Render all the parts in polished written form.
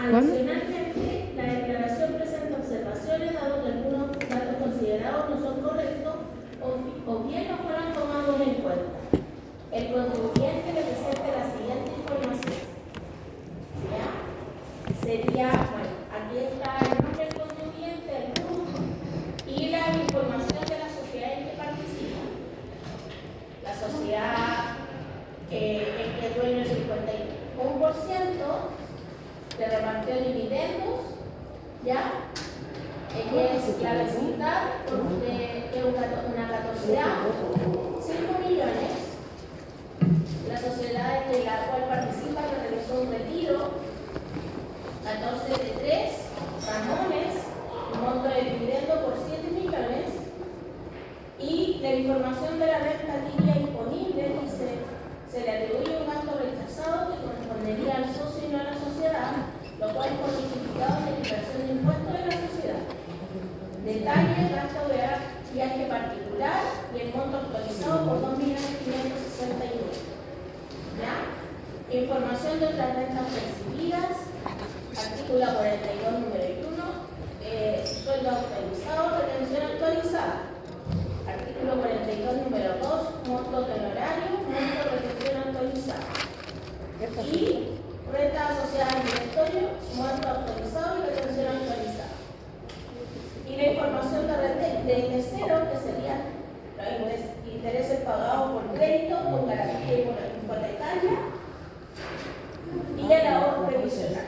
Adicionalmente, la declaración presenta observaciones dado que algunos datos considerados no son correctos o bien no fueron tomados en cuenta. El contribuyente le presenta la siguiente información. ¿Ya? Sería, bueno, aquí está el nombre del contribuyente, el grupo y la información de la sociedad en que participa. La sociedad en que es dueño el 51%, le repartió dividendos, ¿ya? Que es la vecindad, que es una catorceava, 5 millones. La sociedad en la cual participa que realizó un retiro, 14 de 3, ramones, un monto de dividendo por 7 millones. Y la información de la renta tibia imponible dice: se le atribuye un gasto rechazado que correspondería al socio y no a la sociedad, lo cual es por justificado de liberación de impuestos de la sociedad. Detalle: gasto de viaje particular y el monto actualizado por 2.561.000. ¿Ya? Información de otras rentas percibidas, artículo 42, número 1, sueldo actualizado, retención actualizada. Artículo 42, número 2, monto de honorario, monto de retención actualizada. Y renta asociada al directorio, monto actualizado y retención actualizada. Y la información de tercero, que serían los intereses pagados por crédito, con garantía hipotecaria y el ahorro previsional.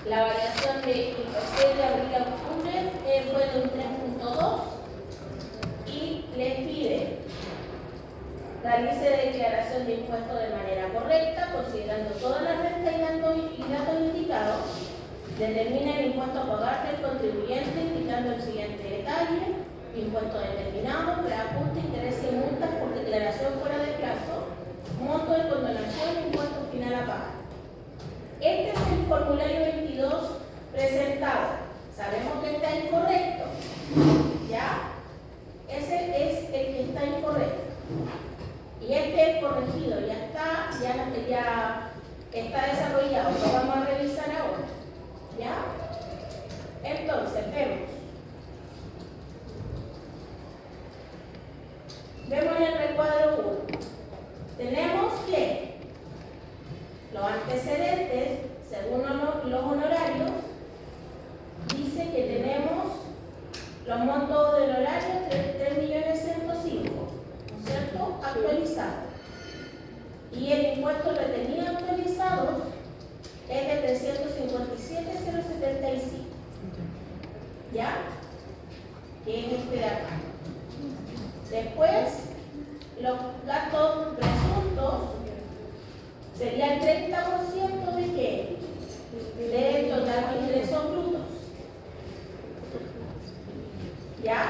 La variación de IPC de abril a octubre fue de un 3.2 y les pide realice declaración de impuestos de manera correcta, considerando todas las rentas y datos indicados. Determina el impuesto a pagar del contribuyente, indicando el siguiente detalle: impuesto determinado, reajuste, intereses y multas por declaración fuera de plazo, monto de condonación, impuesto final a pagar. Este es el formulario 22 presentado. Sabemos que está incorrecto, ¿ya? Ese es el que está incorrecto. Y este es corregido, ya está desarrollado. Lo vamos a revisar ahora, ¿ya? Entonces, vemos en el recuadro 1. Tenemos que los antecedentes, según los honorarios, dice que tenemos los montos del horario de 3.105.000, ¿no es cierto? Actualizado. Y el impuesto retenido actualizado es de 357.075, ¿ya? Que es este de acá. Después, los gastos presuntos sería el 30% de qué? Del total de ingresos brutos. ¿Ya?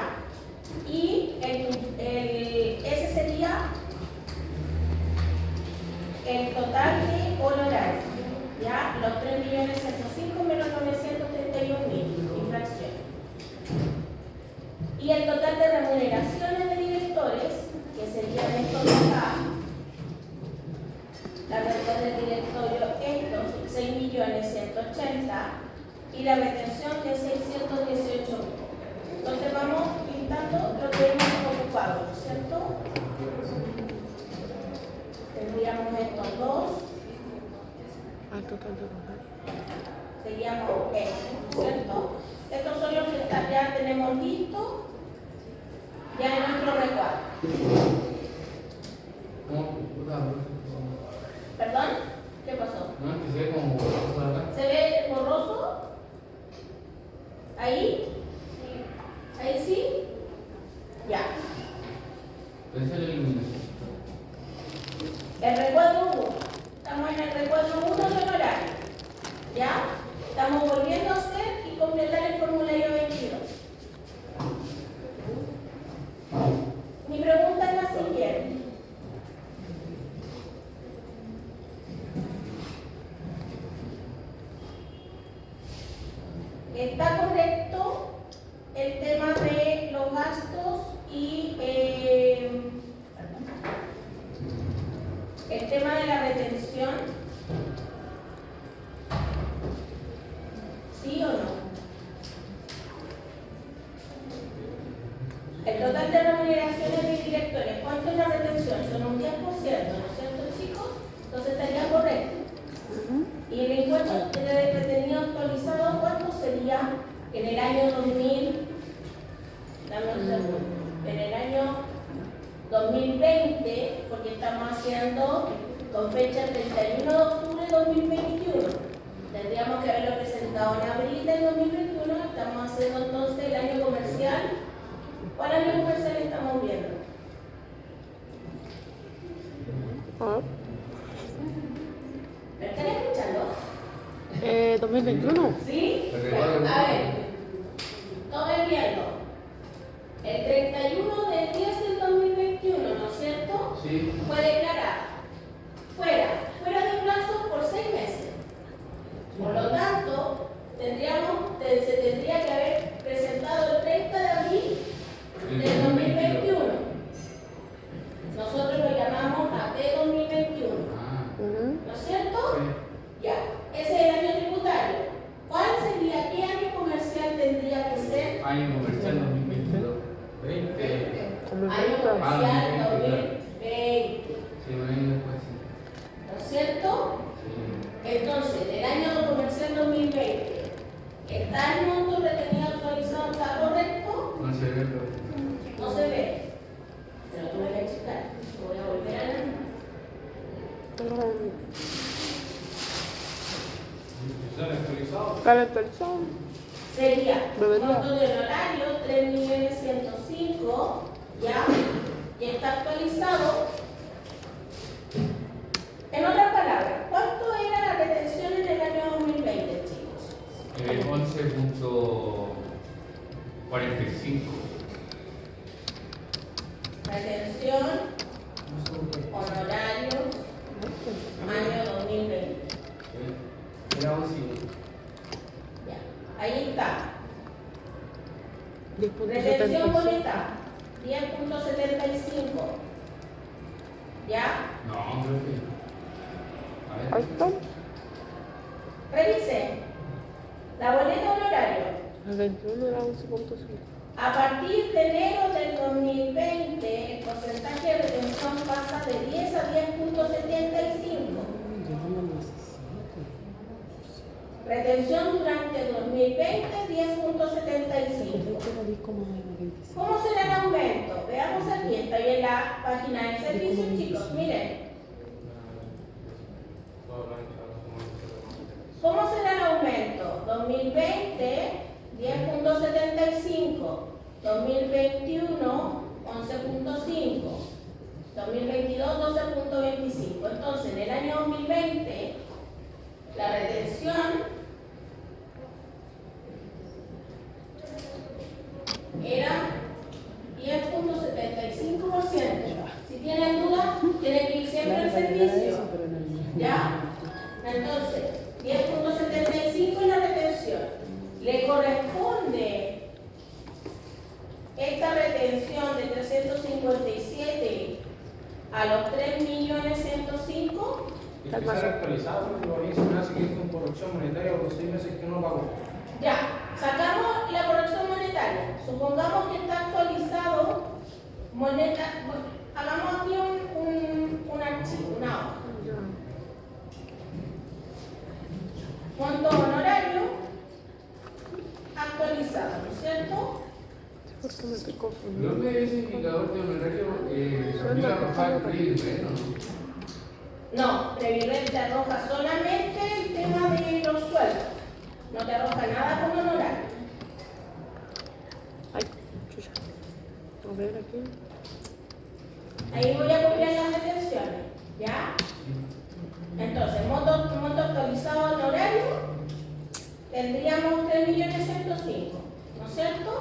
Y ese sería el total de honorarios. ¿Ya? Los 3.105.000 menos 931.000 infracciones. Y el total de remuneraciones de directores, que serían estos de acá, la renta del directorio, estos 6.180.000 y la retención de 618.000. Entonces vamos pintando lo que hemos ocupado, ¿no es cierto? Tendríamos estos dos. Al total de honorarios. Seríamos estos, ¿no es cierto? Estos son los que ya tenemos listos ya en nuestro recuadro. ¿Perdón? ¿Qué pasó? No, que se ve como borroso acá. ¿Se ve borroso? ¿Ahí? ¿Ahí sí? Ya. Esa es la iluminación. El recuadro 1. Estamos en el recuadro 1 de honorario. ¿Ya? Estamos volviendo a hacer y completar el formulario 22. Mi pregunta es la siguiente. ¿Está correcto el tema de los gastos y el tema de la retención? siendo con fecha 31 de octubre de 2021. Tendríamos que haberlo presentado en abril del 2021. Estamos haciendo entonces el año comercial. ¿Cuál año comercial estamos viendo? Ah, ¿Me están escuchando? 2021. ¿Sí? A ver, tomen viendo. El 31 de 10 del 2021, ¿no es cierto? Sí. Fue declarada fuera de plazo por 6 meses. Por lo tanto, se tendría que haber presentado el 30 de abril del 2021. Nosotros lo llamamos AT 2021. Ah, ¿No es cierto? sí. Ya, ese es el año tributario. ¿Cuál sería, qué año comercial tendría que ser? Año comercial 2022. 20. Año comercial 2020. Sí, un año después. ¿No es cierto? Sí. Entonces, el año comercial 2020, ¿está el monto retenido actualizado? ¿Está correcto? No se ve, pero. No se ve. Se lo tuve que checar. Voy a volver a la. Calentalizado. Sería Debería. monto de honorario 3.105.000, ¿ya? Y está actualizado. En otras palabras, ¿cuánto era la retención en el año 2020, chicos? 11.45. Retención, honorarios, año 2020. Era 11. Ya, ahí está. 10.75. Retención monetaria, 10.75. ¿Ya? No, profe. A ver. Ahí está. Revise. La boleta honorario. El 21 era 11.5. A partir de enero del 2020, el porcentaje de retención pasa de 10 a 10.75. Retención durante 2020, 10.75. ¿Cómo será el aumento? Veamos aquí, está en la página del servicio, chicos. Miren. ¿Cómo será el aumento? 2020, 10.75. 2021, 11.5. 2022, 12.25. Entonces, en el año 2020, la retención era 10.75%. Si tienen dudas, tienen que ir siempre al servicio. ¿Ya? Entonces, 10.75 es la retención. Le corresponde esta retención de 357 a los 3.105.000. Está actualizado, lo hizo una seguir con corrección monetaria por 6 meses que no pagó. Ya, sacamos la corrección monetaria. Supongamos que está actualizado moneda. Hagamos aquí un archivo, una hoja. Monto honorario actualizado, ¿no es cierto? ¿Por qué me estoy No confundiendo? me ese indicador de honorario iba a arrojar el PIB, ¿no? No, Previred te arroja solamente el tema de los sueldos. No te arroja nada con honorario. Ay, chucha. A ver aquí. Ahí voy a copiar las retenciones, ¿ya? Entonces, monto actualizado honorario, tendríamos 3.105.000, ¿no es cierto?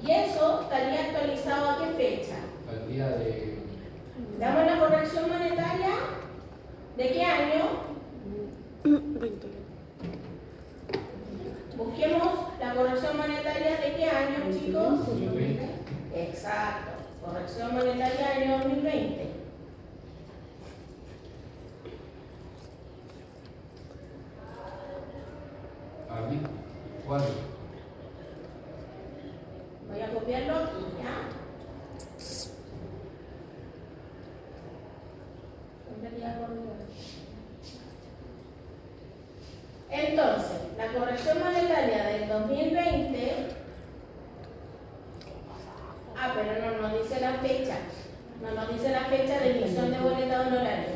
Y eso estaría actualizado ¿a qué fecha? Al día de. Damos la corrección monetaria. ¿De qué año? 20. Busquemos la corrección monetaria de qué año, chicos. 2020. Exacto. Corrección monetaria año 2020. Abril 4. Voy a copiarlo aquí, ¿ya? Entonces, la corrección monetaria del 2020. Pero no nos dice la fecha. no nos dice la fecha de emisión de boleta de honorario.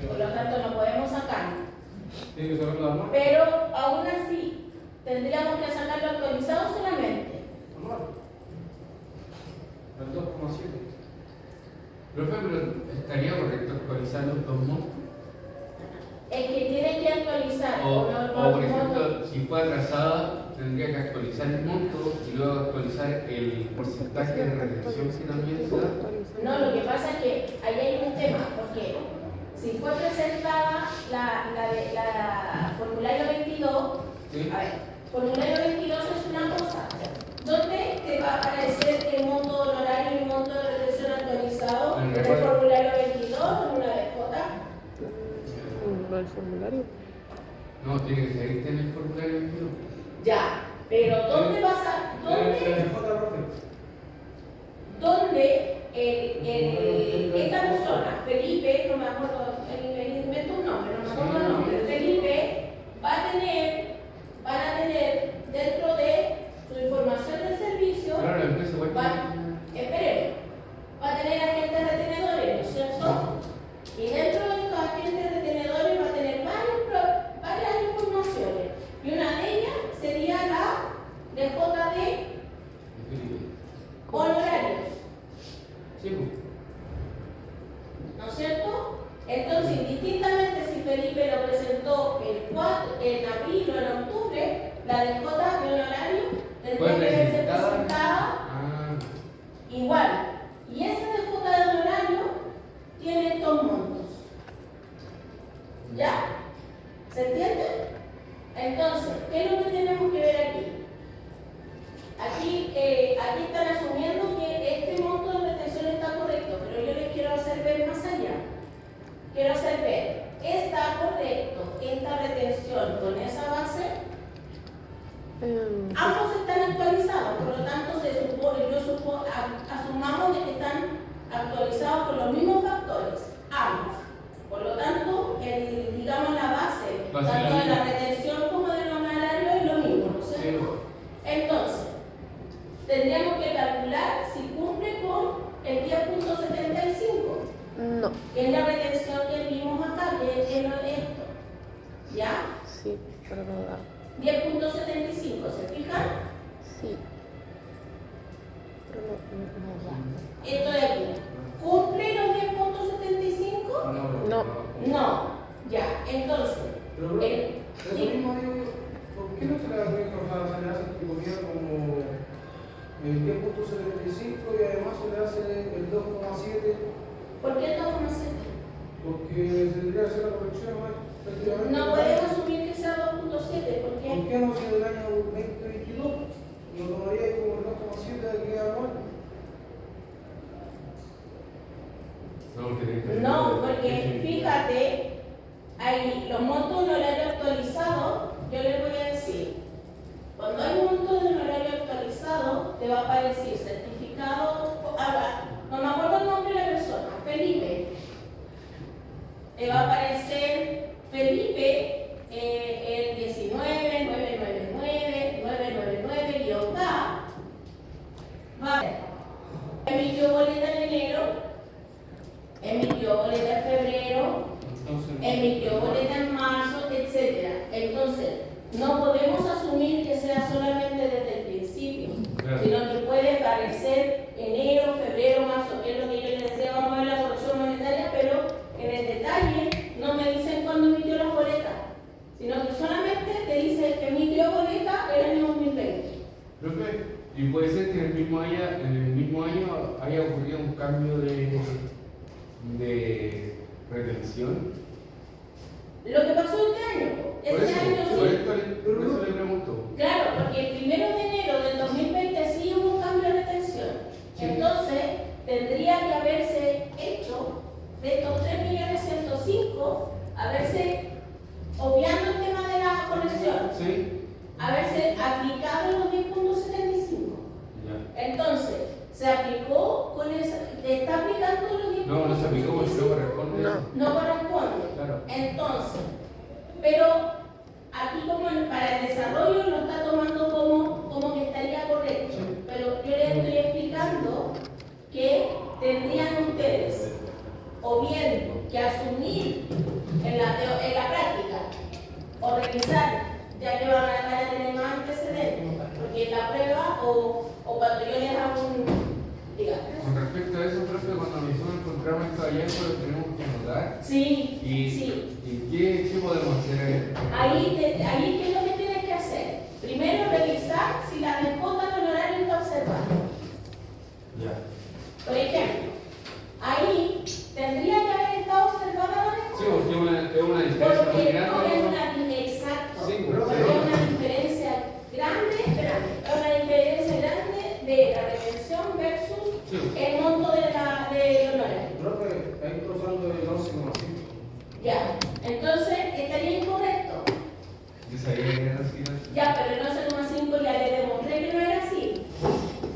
Por lo tanto, no podemos sacar. Tiene que saber la marca. Pero aún así, tendríamos que sacarlo actualizado solamente. Anual. El 2,7. Profe, pero ¿estaría correcto actualizar los dos montos? Es que tiene que actualizar. O, por ejemplo, si fue atrasada, tendría que actualizar el monto y luego actualizar el porcentaje de retención que también se da. No, lo que pasa es que ahí hay un tema, porque si fue presentada la formulario 22, ¿Sí? a ver, formulario 22 es una cosa, ¿dónde te va a aparecer el monto honorario y el monto de retención actualizado? En ¿En el recuerdo. formulario 22 o en una DJ? No, el formulario. No, tiene que seguirte en el formulario 21. Ya, pero ¿dónde vas a, dónde esta persona, Felipe, no me acuerdo, me invento un nombre, no me acuerdo el nombre, Felipe van a tener dentro de su información de servicio, Claro, la empresa igual esperen, va a tener agentes retenedores, ¿no es cierto? Y dentro de estos agentes retenedores va a tener varias informaciones. Y una de ellas sería la de JD honorarios, Sí, pues. ¿no es cierto? Entonces, indistintamente si Felipe lo presentó en abril o en octubre, la de J de honorario tendría Fue que verse presentada. presentada Ah, igual. Y esa de J de honorario tiene estos montos. ¿Ya? ¿Se entiende? Entonces, ¿qué es lo que tenemos que ver aquí? Aquí están asumiendo que este monto de retención está correcto, pero yo les quiero hacer ver más allá. Quiero hacer ver, ¿está correcto esta retención con esa base? Ambos están actualizados, por lo tanto, asumamos de que están actualizados con los mismos factores, ambos. Por lo tanto, digamos la base, Va a ser tanto la de la misma. retención como del honorario es lo mismo, ¿no es sí, cierto? Entonces, tendríamos que calcular si cumple con el 10.75, No. que es la retención que vimos acá, que es esto. ¿Ya? Sí, pero no da. 10.75, ¿se fijan? Sí. Pero no da. Esto de aquí. ¿Cumple los 10.75? No. No. Ya, entonces, Pero, eso sí. mismo digo yo, ¿por qué no se le hace categoría como el 10.75 y además se le hace el 2,7? ¿Por qué el 2,7? Porque se tendría que hacer la corrección más efectivamente. No puedes asumir que sea 2.7, ¿por ¿Por qué? qué no si del año 2022 lo tomaría como el 2,7 de aquí anual? No, porque fíjate, hay los montos de horario actualizado, yo les voy a decir, cuando hay montos de horario actualizado, te va a aparecer certificado, no me acuerdo el nombre de la persona, Felipe. Te va a aparecer Felipe, el 19-999-999-K. Va a emitió boleta en enero, emitió boleta en febrero, emitió boleta en marzo, etc. Entonces, no podemos asumir que sea solamente desde el principio, Claro. sino que puede aparecer enero, febrero, marzo, que es lo que yo les decía, vamos a ver la corrección monetaria, pero en el detalle no me dicen cuándo emitió la boleta, sino que solamente te dice que emitió boleta el año 2020. Profe, y puede ser que en el mismo año haya ocurrido un cambio de retención. Lo que pasó este año, Por este eso, año por sí. eso le pregunto. Claro, porque el 1 de enero del 2020 sí hubo un cambio de retención. Sí. Entonces, tendría que haberse hecho de estos 3.105.000, haberse, obviando el tema de la corrección, ¿Sí? haberse aplicado los 10.75. Ya. Entonces, se aplicó con esa, ¿te está aplicando los 10.75? No, no se aplicó porque no corresponde. No. No corresponde. Claro. Entonces, pero aquí como para el desarrollo lo está tomando como que estaría correcto. Sí. Pero yo les estoy explicando que tendrían ustedes o bien que asumir en la práctica o revisar, ya que van a tener más antecedentes, porque en la prueba o cuando yo les hago digamos. Con respecto a eso, profe, cuando nosotros encontramos estos hallazgos, los tenemos que anotar. Sí, ¿Y, sí. ¿y qué podemos hacer? Ahí, ¿qué es lo que tienes que hacer? Primero, revisar si la DJ del horario está observada. Ya. Por ejemplo, ahí tendría que haber estado observada la DJ. Sí, porque es una diferencia muy Porque grande. exacto. Sí, Porque es una diferencia grande, es una diferencia grande de la retención versus el monto del honorario. Profe, ahí está usando el 11,5. Ya, entonces estaría incorrecto. Yo sabía que era así. Ya, pero el 11,5 ya le demostré que no era así.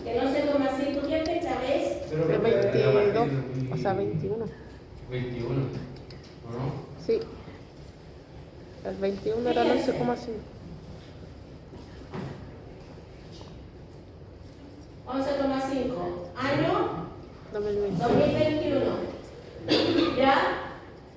El 11,5, ¿qué fecha ves? Pero El profe, 22, o sea, 21. 21, ¿o no? Sí. El 21 era el 11,5. 11,5. Año 2020. 2021. ¿Ya?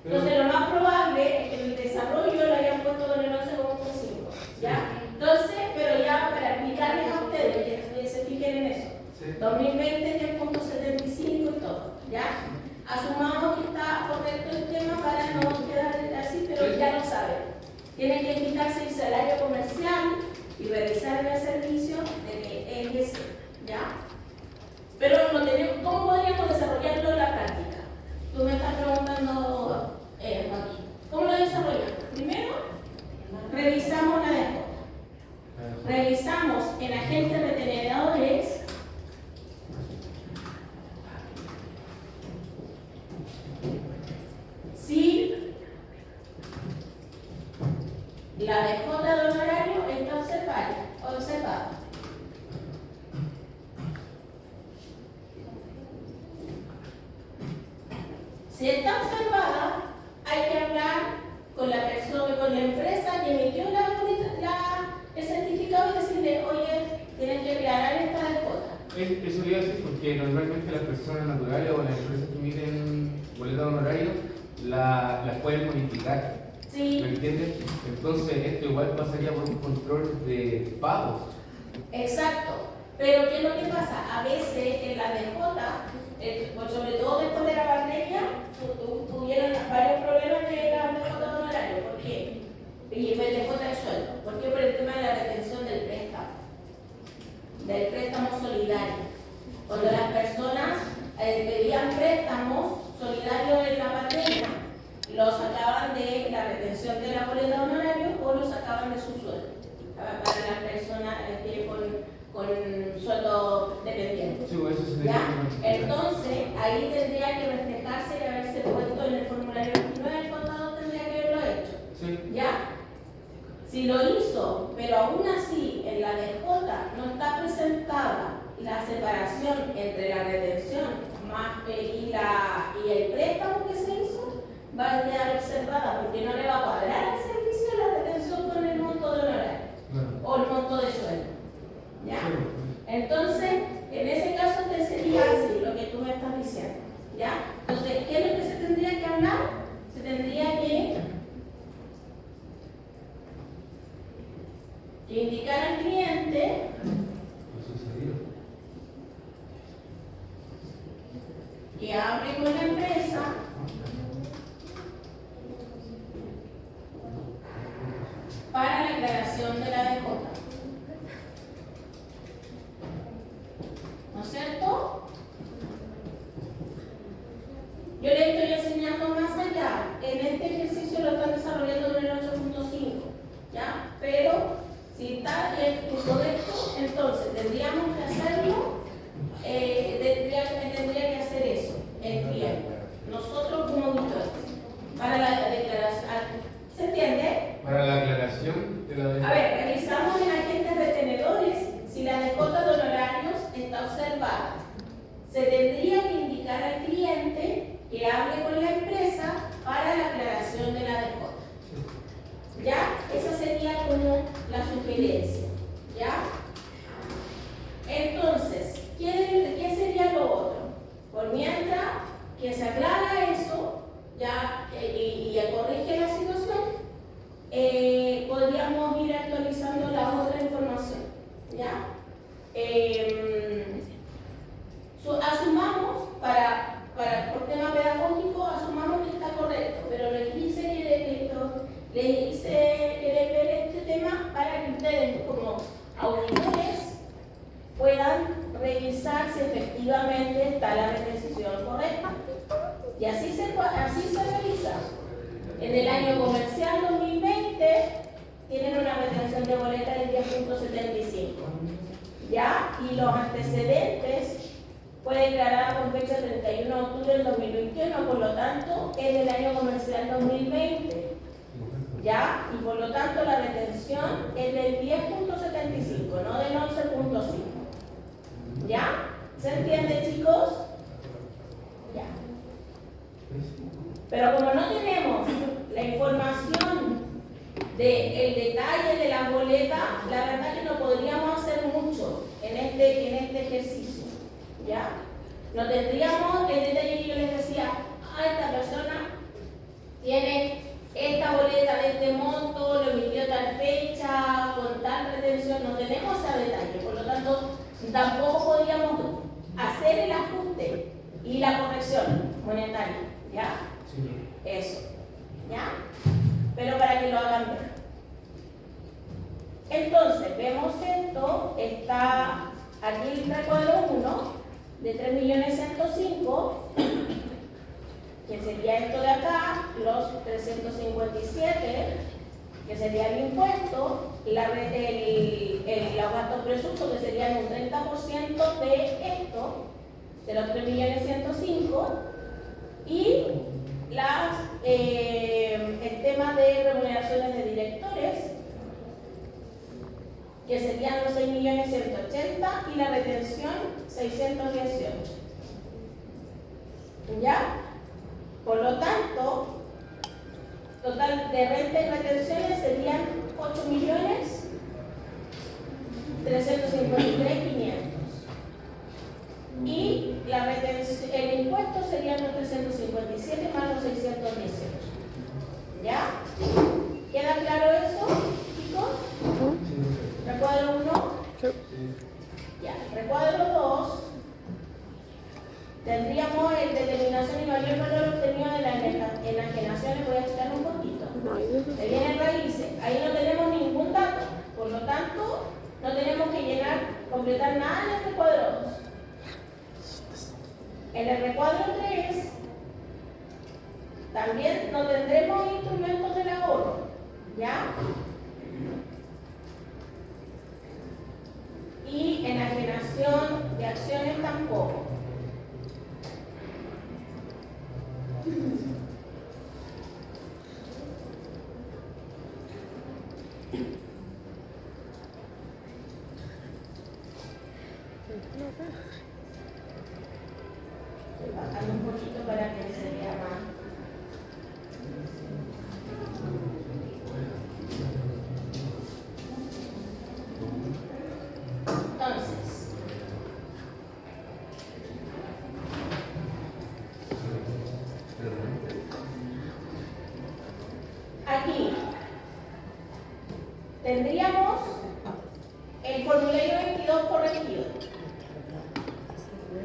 Entonces lo más probable es que en el desarrollo lo hayan puesto con el 11,5. ¿Ya? Entonces, pero ya para explicarles a ustedes que se fijen en eso. Sí. 2020, 10.75 y todo. ¿Ya? Asumamos que está correcto el tema para no quedar así, pero ya lo saben. Tienen que fijarse el salario comercial y revisar en el servicio de que es ese. ¿Ya? Pero no tenemos, ¿cómo podríamos desarrollarlo en la práctica? Tú me estás preguntando, Joaquín, ¿cómo lo desarrollamos? Primero, revisamos la DJ. Revisamos en agentes retenedores si la DJ de honorario está observada. Si está observada, hay que hablar con la persona, con la empresa que emitió el certificado y decirle, oye, tienen que aclarar esta DJ. Eso iba a decir porque normalmente las personas naturales o las empresas que emiten boletas de honorario las pueden modificar. Sí. ¿Me entiendes? Entonces esto igual pasaría por un control de pagos. Exacto. Pero ¿qué es lo que pasa? A veces en la DJ, pues sobre todo después de la pandemia, tuvieron varios problemas de la DJ de honorario. ¿Por qué? Y el DJ del sueldo. ¿Por qué? Por el tema de la retención del préstamo solidario. Cuando las personas pedían préstamos solidarios en la pandemia, los sacaban de la retención de la boleta de honorario o los sacaban de su sueldo. Para las personas con sueldo dependiente. Sí, pues eso sería ¿Ya? una- Entonces, ahí tendría que reflejarse y haberse puesto en el formulario 29, el contador tendría que haberlo hecho. Sí. ¿Ya? Si lo hizo, pero aún así en la DJ no está presentada la separación entre la retención y el préstamo que se hizo, va a quedar observada porque no le va a cuadrar el servicio de la retención con el monto de honorario o el monto de sueldo. ¿Ya? Entonces, en ese caso te sería así lo que tú me estás diciendo. ¿Ya? Entonces, ¿qué es lo que se tendría que hablar? Se tendría que indicar al cliente Eso sería. que hable con la empresa para la aclaración de la DJ. ¿No es cierto? Yo le estoy enseñando más allá. En este ejercicio lo están desarrollando en el 8.5, ¿ya? Pero si está incorrecto, entonces tendríamos que hacerlo, tendría que hacer eso, el cliente. Nosotros como auditores, para la declaración, ¿se entiende? Para la aclaración de la A ver, revisamos en agentes retenedores si la DJ de honorarios está observada. Se tendría que indicar al cliente que hable con la empresa para la aclaración de la DJ. ¿Ya? Esa sería como la sugerencia. ¿Ya? Entonces, ¿qué sería lo otro? Por mientras que se aclara eso, les hice querer ver este tema para que ustedes, como auditores, puedan revisar si efectivamente está la retención correcta. Y así se revisa. En el año comercial 2020 tienen una retención de boleta del 10.75. ¿Ya? Y los antecedentes fue declarada con fecha 31 de octubre del 2021, por lo tanto es del año comercial 2020. ¿Ya? Y por lo tanto la retención es del 10.75, no del 11.5. ¿Ya? ¿Se entiende, chicos? Ya. Pero como no tenemos la información del detalle de la boleta, la verdad que no podríamos hacer mucho en este ejercicio. ¿Ya? No tendríamos el detalle que yo les decía, esta persona tiene esta boleta de este monto, lo emitió tal fecha, con tal retención, no tenemos ese detalle, por lo tanto, tampoco podríamos hacer el ajuste y la corrección monetaria, ¿ya? Sí. Eso, ¿ya? Pero para que lo hagan ver. Entonces, vemos esto, está aquí el recuadro 1 de 3.105.000, que sería esto de acá, los 357, que sería el impuesto, el gasto presunto, que sería un 30% de esto, de los 3.105.000, y el tema de remuneraciones de directores, que serían los 6.180.000 y la retención 618. ¿Ya? Por lo tanto, total de renta y retenciones serían 8.353.500. Y el impuesto serían los 357 más los 618. ¿Ya? ¿Queda claro eso, chicos? ¿Recuadro 1? Ya. Recuadro 2. Tendríamos el determinación y mayor valor obtenido de las enajenaciones. Voy a quitar un poquito. Se vienen raíces. Ahí no tenemos ningún dato. Por lo tanto, no tenemos que completar nada en el recuadro 2. En el recuadro 3 también no tendremos instrumentos del ahorro, ¿ya? Y enajenación de acciones tampoco. Bajando un poquito para que se vea más. Entonces, aquí tendríamos el formulario 22 corregido.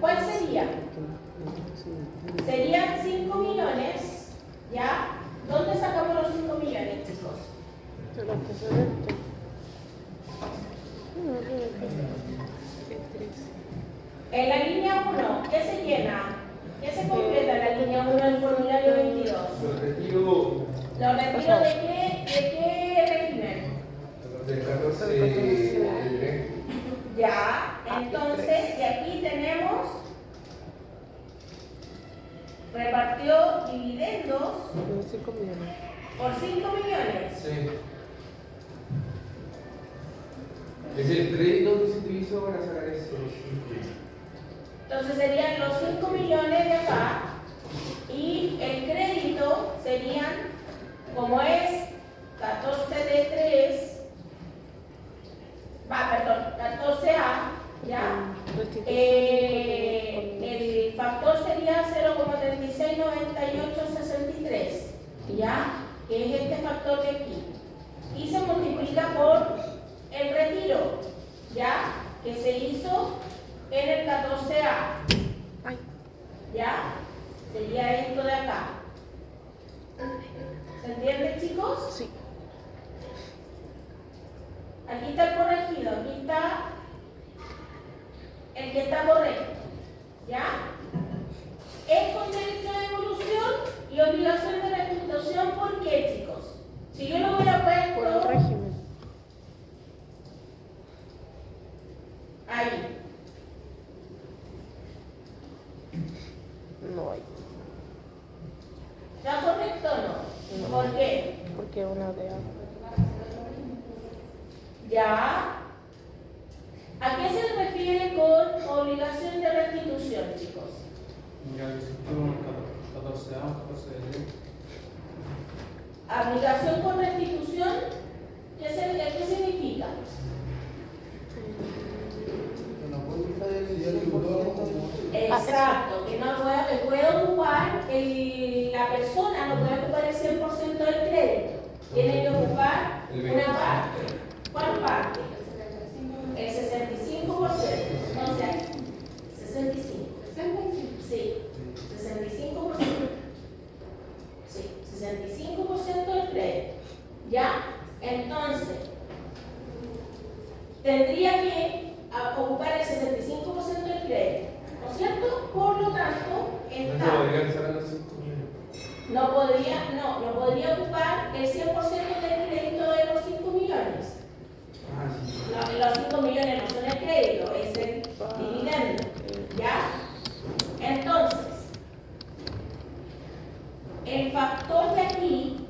¿Cuál sería? Serían 5 millones, ¿ya? ¿Dónde sacamos los 5 millones, chicos? El antecedente. En la línea 1, ¿qué se llena? ¿Qué se completa en la línea 1 del formulario 22? Los retiro ¿Los retiro de qué régimen? del 14 del 3. Ya, entonces, y aquí tenemos, repartió dividendos 5 millones. por 5 millones. Sí. Es el crédito que se utilizó para sacar eso. Entonces serían los 5 millones de acá y el crédito serían, como es 14 de 3, 14A, ¿ya? El factor sería 0,369863, ¿ya? Que es este factor de aquí. Y se multiplica por el retiro, ¿ya? Que se hizo en el 14A. ¿Ya? Sería esto de acá. ¿Se entiende, chicos? Sí. Aquí está el corregido, aquí está el que está correcto. ¿Ya? Es con derecho de devolución y obligación de restitución. ¿Por qué, chicos? Si yo lo hubiera Por el puesto régimen. ahí, No hay. ¿está correcto o no? ¿Por qué? Porque una de ¿Ya? ¿A qué se refiere con obligación de restitución, chicos? Ya que se fueron 14 años, 14 de Obligación con restitución, ¿qué significa? la póliza y el deudor Exacto, que no puede ocupar, la persona no puede ocupar el 100% del crédito, tiene que ocupar una parte. ¿Cuál parte? El 65%, o sea, 65. Sí, 65%. Sí, 65% del crédito. ¿Ya? Entonces, tendría que ocupar el 65% del crédito, ¿no es cierto? Por lo tanto, No podrían ser los 5 millones. no podría ocupar el 100% del crédito de los 5 millones. Ah, sí. Los 5 millones no son el crédito, es el dividendo. ¿Ya? Entonces, el factor de aquí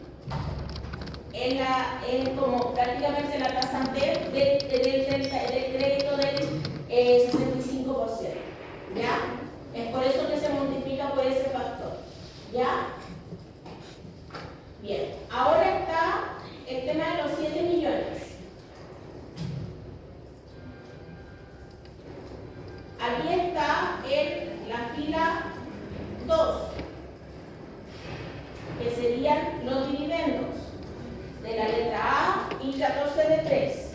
es como prácticamente la tasa del crédito del 65%. ¿Ya? Es por eso que se multiplica por ese factor. ¿Ya? Bien, ahora está el tema de los 7 millones. Aquí está la fila 2, que serían los dividendos de la letra A y 14 de 3.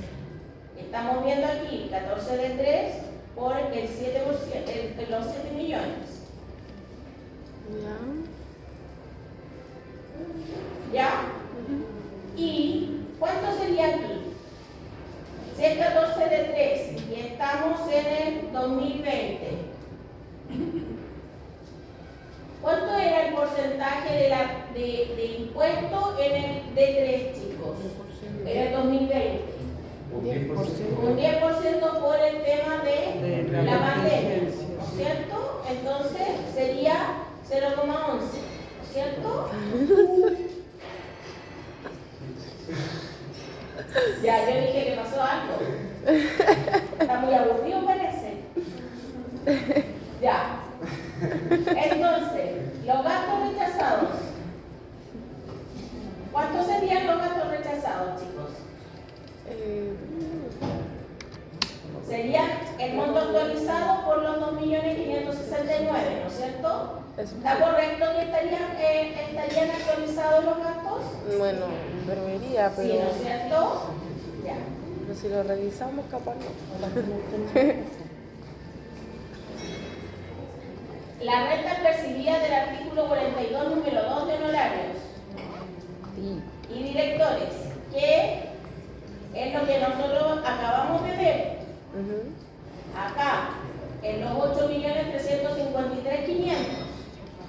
Estamos viendo aquí 14 de 3 por el 7%, los 7 millones. Ya. ¿Ya? ¿Y cuánto sería aquí? Si es 14 de 3 y estamos en el 2020, ¿cuánto era el porcentaje de impuesto en el D3, chicos? En el 2020. Un 10%. Un 10% por el tema de la pandemia, ¿no es cierto? Entonces sería 0,11, ¿no es cierto? Ya, yo dije que pasó algo. Está muy aburrido, parece. Ya. Entonces, los gastos rechazados. ¿Cuántos serían los gastos rechazados, chicos? Sería el monto actualizado por los 2.569.000, ¿no es cierto? ¿Está correcto que estarían actualizados los gastos? Bueno, debería, pero, Sí, ¿no es cierto? Ya. pero si lo revisamos, capaz no. La renta percibida del artículo 42, número 2 de honorarios Sí. y directores, que es lo que nosotros acabamos de ver. Acá, en los 8.353.500,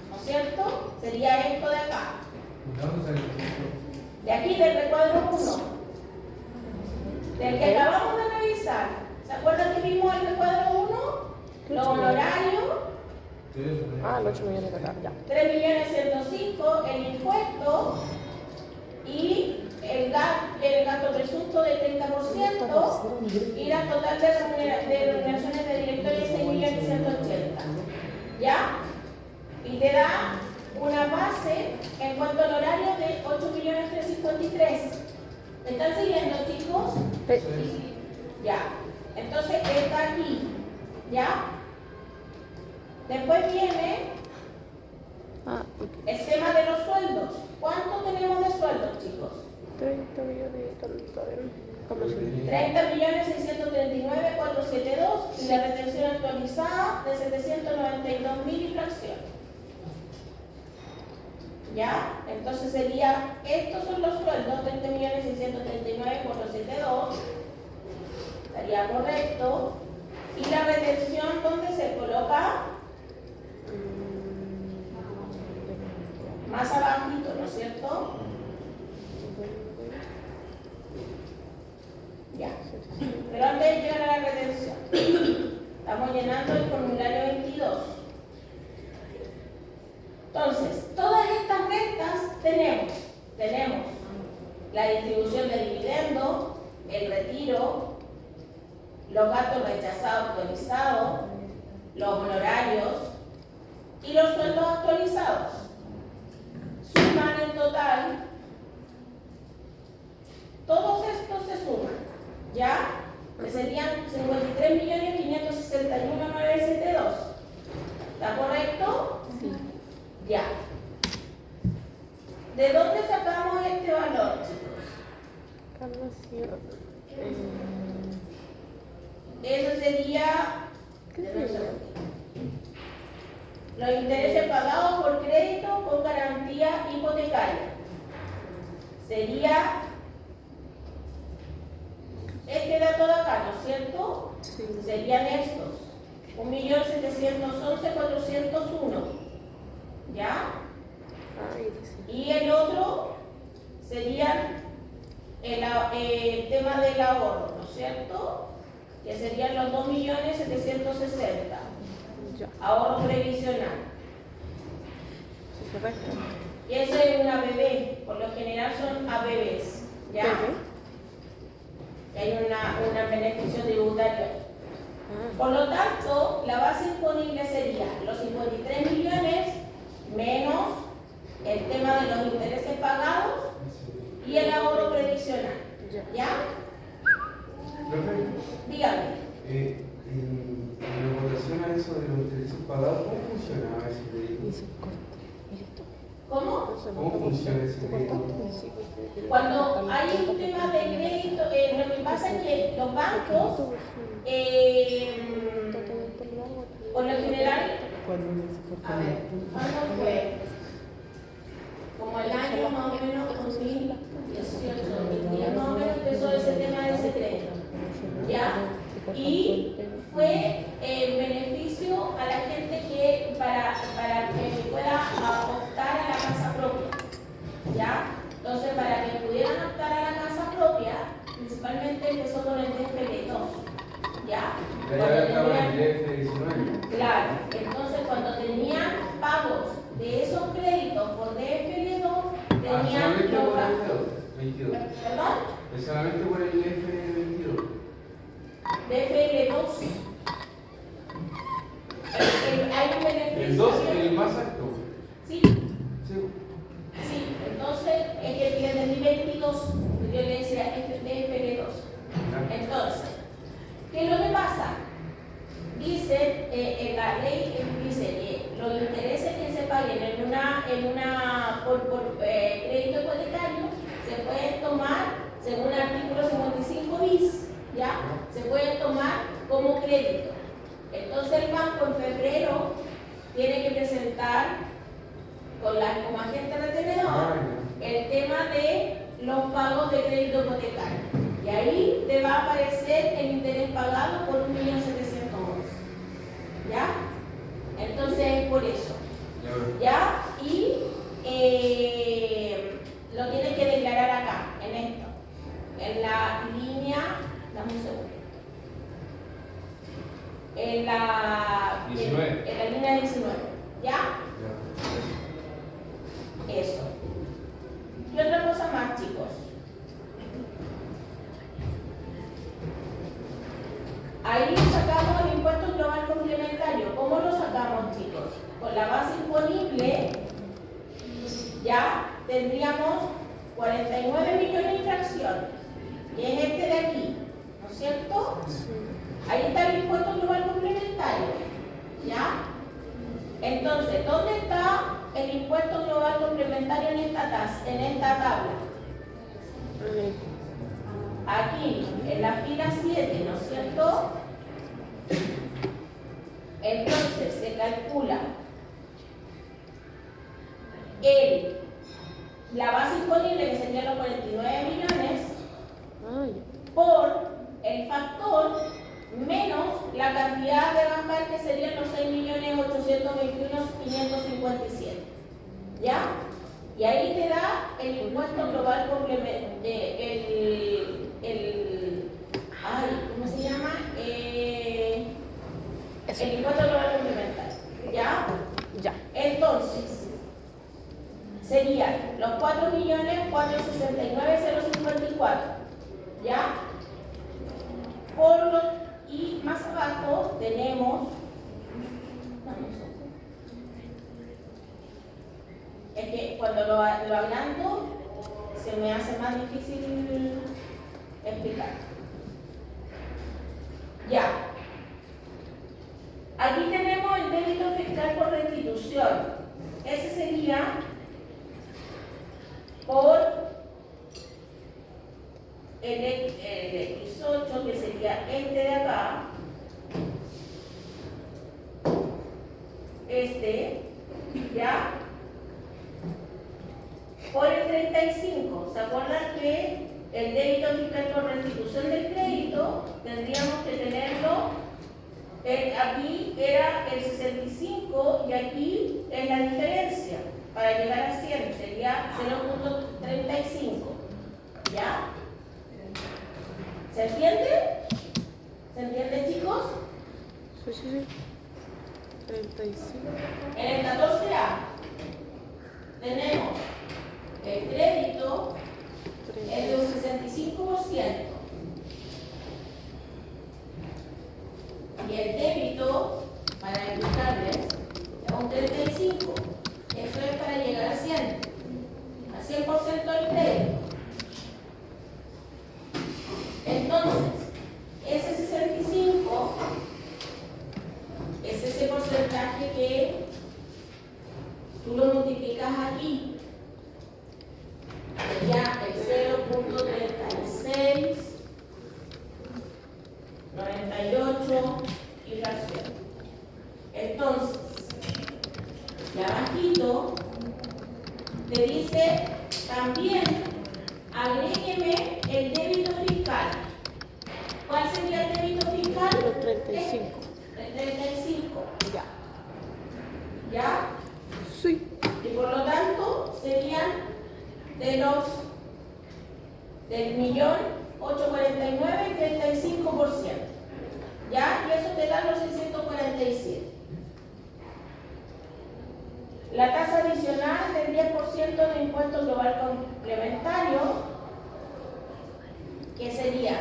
¿no es cierto? Sería esto de acá. ¿De dónde sale el título? De aquí, del recuadro 1. Del que acabamos de revisar. ¿Se acuerdan que vimos el recuadro 1? Los honorarios. Ah, los 8 millones de acá, ya. 3.105.000 el impuesto y el gasto presunto del 30% y la total de remuneraciones de directores 6.180.000. ¿Ya? Y te da una base en cuanto al horario de 8.353.000. ¿Me están siguiendo, chicos? Sí. Ya. Entonces está aquí. ¿Ya? Después viene Ah, el tema de los sueldos. ¿Cuánto tenemos de sueldos, chicos? 30 millones de tanto, a ver, ¿cómo se dice? 30.639.472 y la retención actualizada de 792.000 y fracción. ¿Ya? Entonces sería, estos son los sueldos, 30.639.472. Estaría correcto. Y la retención, ¿dónde se coloca? Más abajito, ¿no es cierto? Ya. Pero antes de llegar a la retención, estamos llenando el formulario 22. Entonces, todas estas rentas tenemos la distribución de dividendos, el retiro, los gastos rechazados actualizados, los honorarios y los sueldos actualizados. Suman en total, todos estos se suman, ¿ya? Que serían 53.561.972. ¿Está correcto? Sí. Ya. ¿De dónde sacamos este valor, chicos? Calmación. Eso sería ¿Qué sería? los intereses pagados por crédito con garantía hipotecaria. Sería este dato de acá, ¿no es cierto? Sí. Serían estos: 1.711.401. ¿Ya? Ahí dice. Y el otro sería el tema del ahorro, ¿no es cierto? Que serían los 2.760.000. Ya. Ahorro previsional. Sí, se resta. Y eso es una ABB, por lo general son ABBs, ¿ya? ¿Bebé? Que hay un beneficio tributario. Ah. Por lo tanto, la base imponible sería los 53 millones menos el tema de los intereses pagados y el ahorro previsional. Ya. ¿Ya? Profe, Dígame. en relación a eso de los intereses pagados, ¿cómo funcionaba ese crédito? Y se corta. Y listo. ¿Cómo? ¿Cómo funciona ese crédito? Cuando hay un tema de crédito, lo que pasa es que los bancos, por lo general, a ver, ¿cuándo fue? Como el año más o menos 2018, 2010 más o menos empezó ese tema de ese crédito, ¿ya? Y fue beneficio a la gente que para que pueda optar a la casa propia, ¿ya? Entonces, para que pudieran optar a la casa propia, principalmente empezó con el DFL2, ¿ya? Ya estaba en el F19. Claro, entonces cuando tenían pagos de esos créditos por DFL2, tenían solamente los por el gastos. 22. ¿Perdón? Es solamente por el F22. DFL2. Hay un beneficio. El 2 es el más alto. Sí, Sí. sí, entonces es que desde el 22, yo le decía DFL2. Entonces, ¿qué es lo que pasa? Dice, la ley dice que los intereses que se paguen por crédito hipotecario se pueden tomar, según el artículo 55 bis, ¿ya? Se pueden tomar como crédito. Entonces el banco en febrero tiene que presentar como agente retenedor el tema de los pagos de crédito hipotecario. Y ahí te va a aparecer el interés pagado por 1.711.000. ¿Ya? Entonces es por eso. ¿Ya? Y lo tienes que declarar acá, en esto. En la línea, dame un segundo. En la 19. En la línea 19. ¿Ya? Eso. ¿Qué otra cosa más, chicos? Ahí sacamos el impuesto global complementario. ¿Cómo lo sacamos, chicos? Con la base imponible ya tendríamos 49 millones de fracción, que es este de aquí, ¿no es cierto? Ahí está el impuesto global complementario, ¿ya? Entonces, ¿dónde está el impuesto global complementario en esta tabla? Aquí, en la fila 7, ¿no es cierto? Entonces, se calcula el ¿Ya? Y ahí te da el impuesto global complementario, ¿cómo se llama? El impuesto global complementario. ¿Ya? Ya. Entonces, serían los 4.469.054. ¿Ya? Y más abajo tenemos. Es que cuando lo agrando se me hace más difícil explicar. Ya. Aquí tenemos el débito fiscal por restitución. Ese sería por el X8, que sería este de acá, ¿ya? Por el 35, ¿se acuerdan que el débito fiscal por restitución del crédito tendríamos que tenerlo? Aquí era el 65 y aquí es la diferencia. Para llegar a 100 sería 0.35. ¿Ya? ¿Se entiende? ¿Se entiende, chicos? Sí, sí, sí. 35. En el 14A tenemos el crédito es de un 65% y el débito, para explicarles, es un 35%. Eso es para llegar a 100%, a 100% del crédito. Entonces, ese 65 es ese porcentaje que tú lo multiplicas aquí. Sería el 0.36, 98 y fracción. Entonces, de abajito te dice también agrégueme el débito fiscal. ¿Cuál sería el débito fiscal? El 35. El 35. Ya. ¿Ya? Sí. Y por lo tanto serían del 1.849.000 35%. ¿Ya? Y eso te da los 647. La tasa adicional del 10% de impuesto global complementario, que sería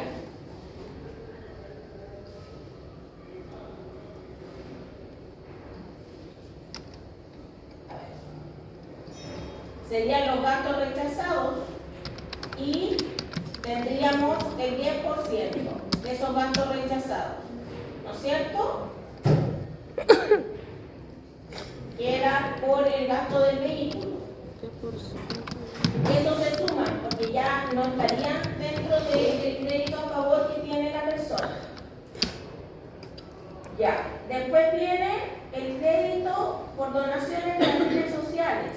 serían los gastos rechazados y tendríamos el 10% de esos gastos rechazados, ¿no es cierto? Que era por el gasto del vehículo. 10%. Eso se suman porque ya no estarían dentro del crédito a favor que tiene la persona. Ya, después viene el crédito por donaciones de las redes sociales.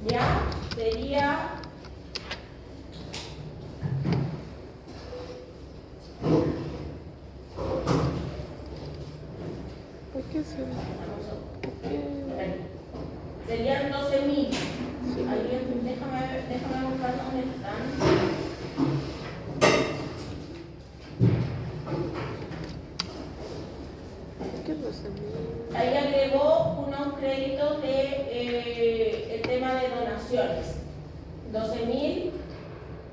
Ya, sería ¿Por qué se serían 12.000. Déjame buscar dónde están. ¿Qué no se me... Ahí agregó unos créditos de el tema de donaciones. 12.000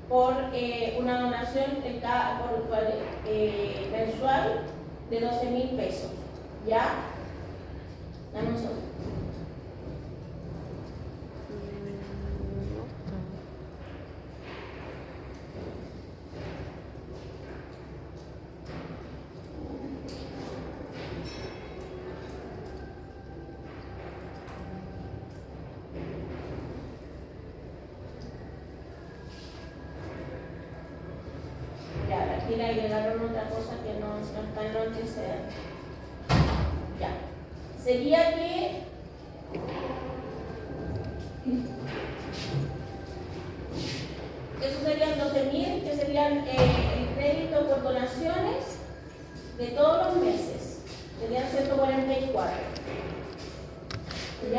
por una donación mensual de 12.000 pesos. ¿Ya? Dame un segundo. Ya, aquí le agregaron otra cosa que no está en los antecedentes. Ya. Sería que esos serían 12.000, que serían el crédito por donaciones de todos los meses. Sería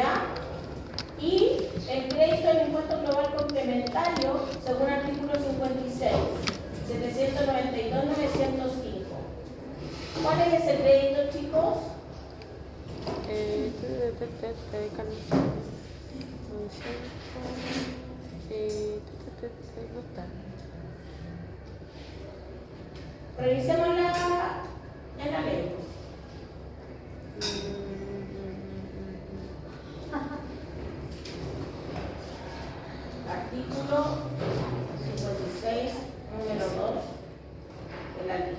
¿ya? Y el crédito del impuesto global complementario, según artículo 56, 792.905. ¿Cuál es ese crédito, chicos? No está. Revisémosla en la ley. Artículo 56, número 2 de la ley.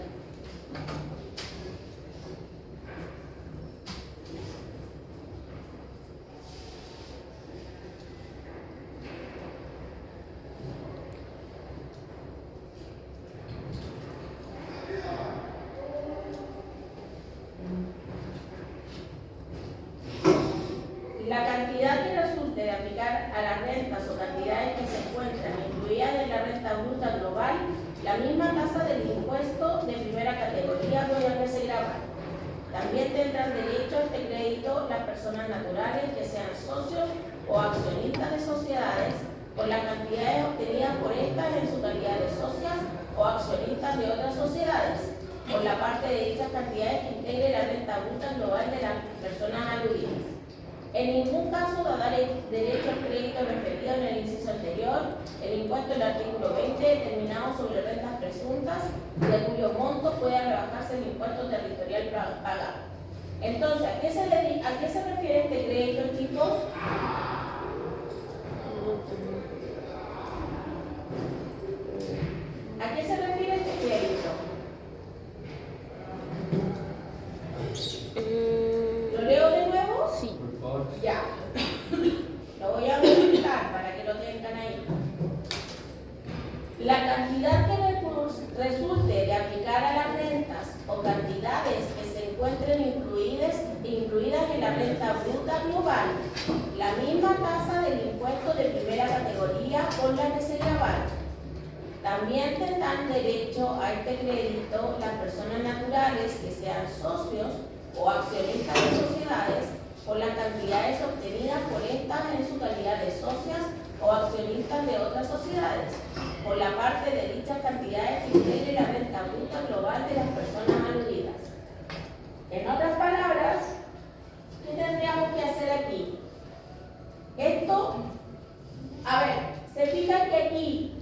La cantidad que resulte de aplicar a las rentas o cantidades que se encuentran incluidas en la renta bruta global, la misma tasa del impuesto de primera categoría podrá verse grabar. También tendrán derecho a este crédito las personas naturales que sean socios o accionistas de sociedades por las cantidades obtenidas por estas en su calidad de socias o accionistas de otras sociedades, por la parte de dichas cantidades que integre la renta bruta global de las personas aludidas. En ningún caso dará derecho al crédito referido en el inciso anterior el impuesto del artículo 20 determinado sobre rentas presuntas de cuyo monto pueda rebajarse el impuesto territorial pagado. Entonces, ¿a qué se refiere este crédito, chicos? ¿A qué se refiere este crédito? ¿Lo leo de nuevo? Sí. Por favor. Ya. Lo voy a modificar para que lo tengan ahí. La cantidad que resulte de aplicar a las rentas o cantidades que se encuentren incluidas en la renta bruta global, la misma tasa del impuesto de primera categoría por la que se grabaron. También tendrán derecho a este crédito las personas naturales que sean socios o accionistas de sociedades por las cantidades obtenidas por estas en su calidad de socias o accionistas de otras sociedades, por la parte de dichas cantidades que integre la renta bruta global de las personas aludidas. En otras palabras, ¿qué tendríamos que hacer aquí? Esto, a ver, se fijan que aquí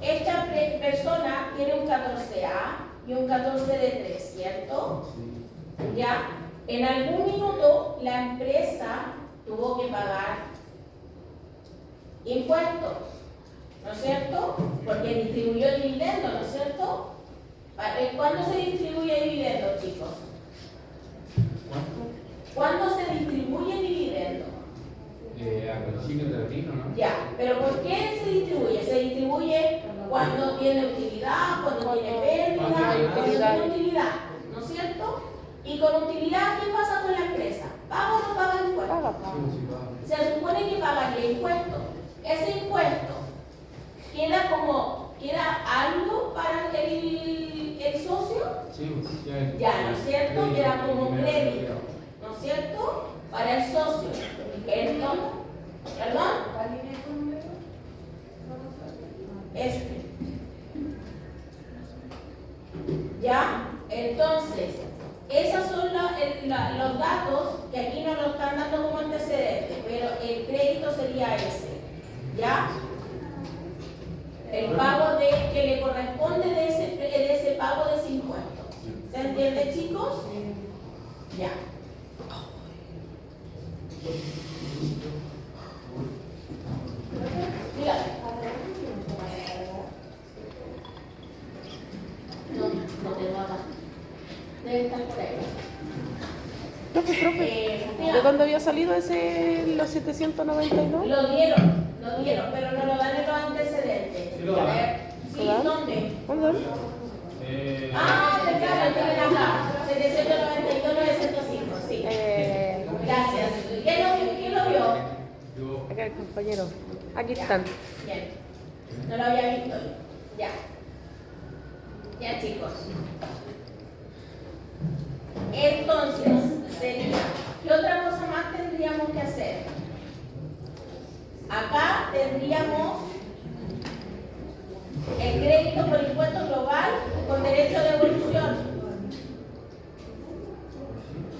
esta persona tiene un 14A y un 14D3, ¿cierto? Ya. En algún minuto la empresa tuvo que pagar impuestos, ¿no es cierto? Porque distribuyó dividendos, ¿no es cierto? ¿Cuándo se distribuye dividendos, chicos? ¿Cuándo se distribuye dividendo? A principios de abril, ¿no? Ya, pero ¿por qué se distribuye? Se distribuye cuando tiene utilidad, cuando tiene pérdida, cuando tiene utilidad, ¿no es cierto? Y con utilidad, ¿qué pasa con la empresa? ¿Paga o no paga impuestos? Se supone que pagaría impuestos. Ese impuesto queda algo para el socio. Sí, Ya, ¿no es cierto? Queda como crédito, ¿no es cierto? Para el socio. Entonces, ¿perdón? Este. ¿Ya? Entonces, esos son los datos que aquí nos lo están dando como antecedente, pero el crédito sería ese. ¿Ya? El pago que le corresponde de ese pago de ese impuesto. ¿Se entiende, chicos? Ya. Dígame. No tengo acá. Debe estar por ahí. Profe, ¿de dónde había salido los 792? Lo dieron, pero no lo dan en los antecedentes. Sí, lo dan. A ver, ¿sí? ¿Lo dan? ¿Dónde? ¿Dónde? Verdad, lo tienen acá. 792.905, sí. Gracias. ¿Quién lo vio? Yo. Acá el compañero. Aquí Ya. están. Bien. No lo había visto. Ya. Ya, chicos. Entonces, sería, ¿qué otra cosa más tendríamos que hacer? acá tendríamos el crédito por impuesto global con derecho de devolución,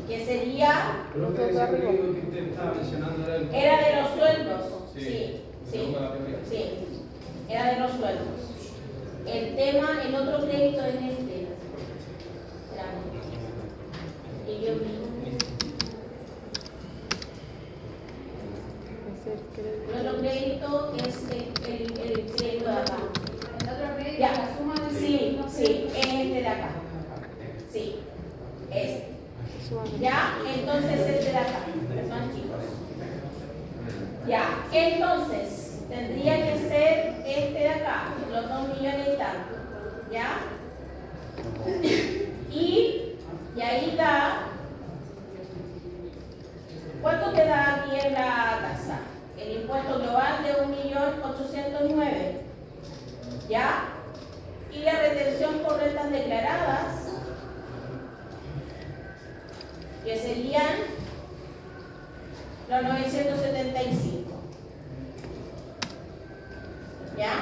que sería, Creo que ese periodo que usted estaba mencionando era el... era de los sueldos, Sí. sí, sí, Para la teoría. sí, era de los sueldos. El tema, el otro crédito es este. Espérame. Y yo Es el crédito. el otro crédito es el crédito de acá. El otro crédito, Ya. la suma de Sí, sí, es este de acá. Sí, este. Ya, entonces este de acá. Perdón, chicos. Ya, entonces tendría que ser este de acá, los 2 millones y tanto. ¿Ya? Y ahí da. ¿Cuánto te da aquí en la tasa? El impuesto global de 1.809.000. ¿Ya? Y la retención por rentas declaradas, que serían los 975. ¿Ya?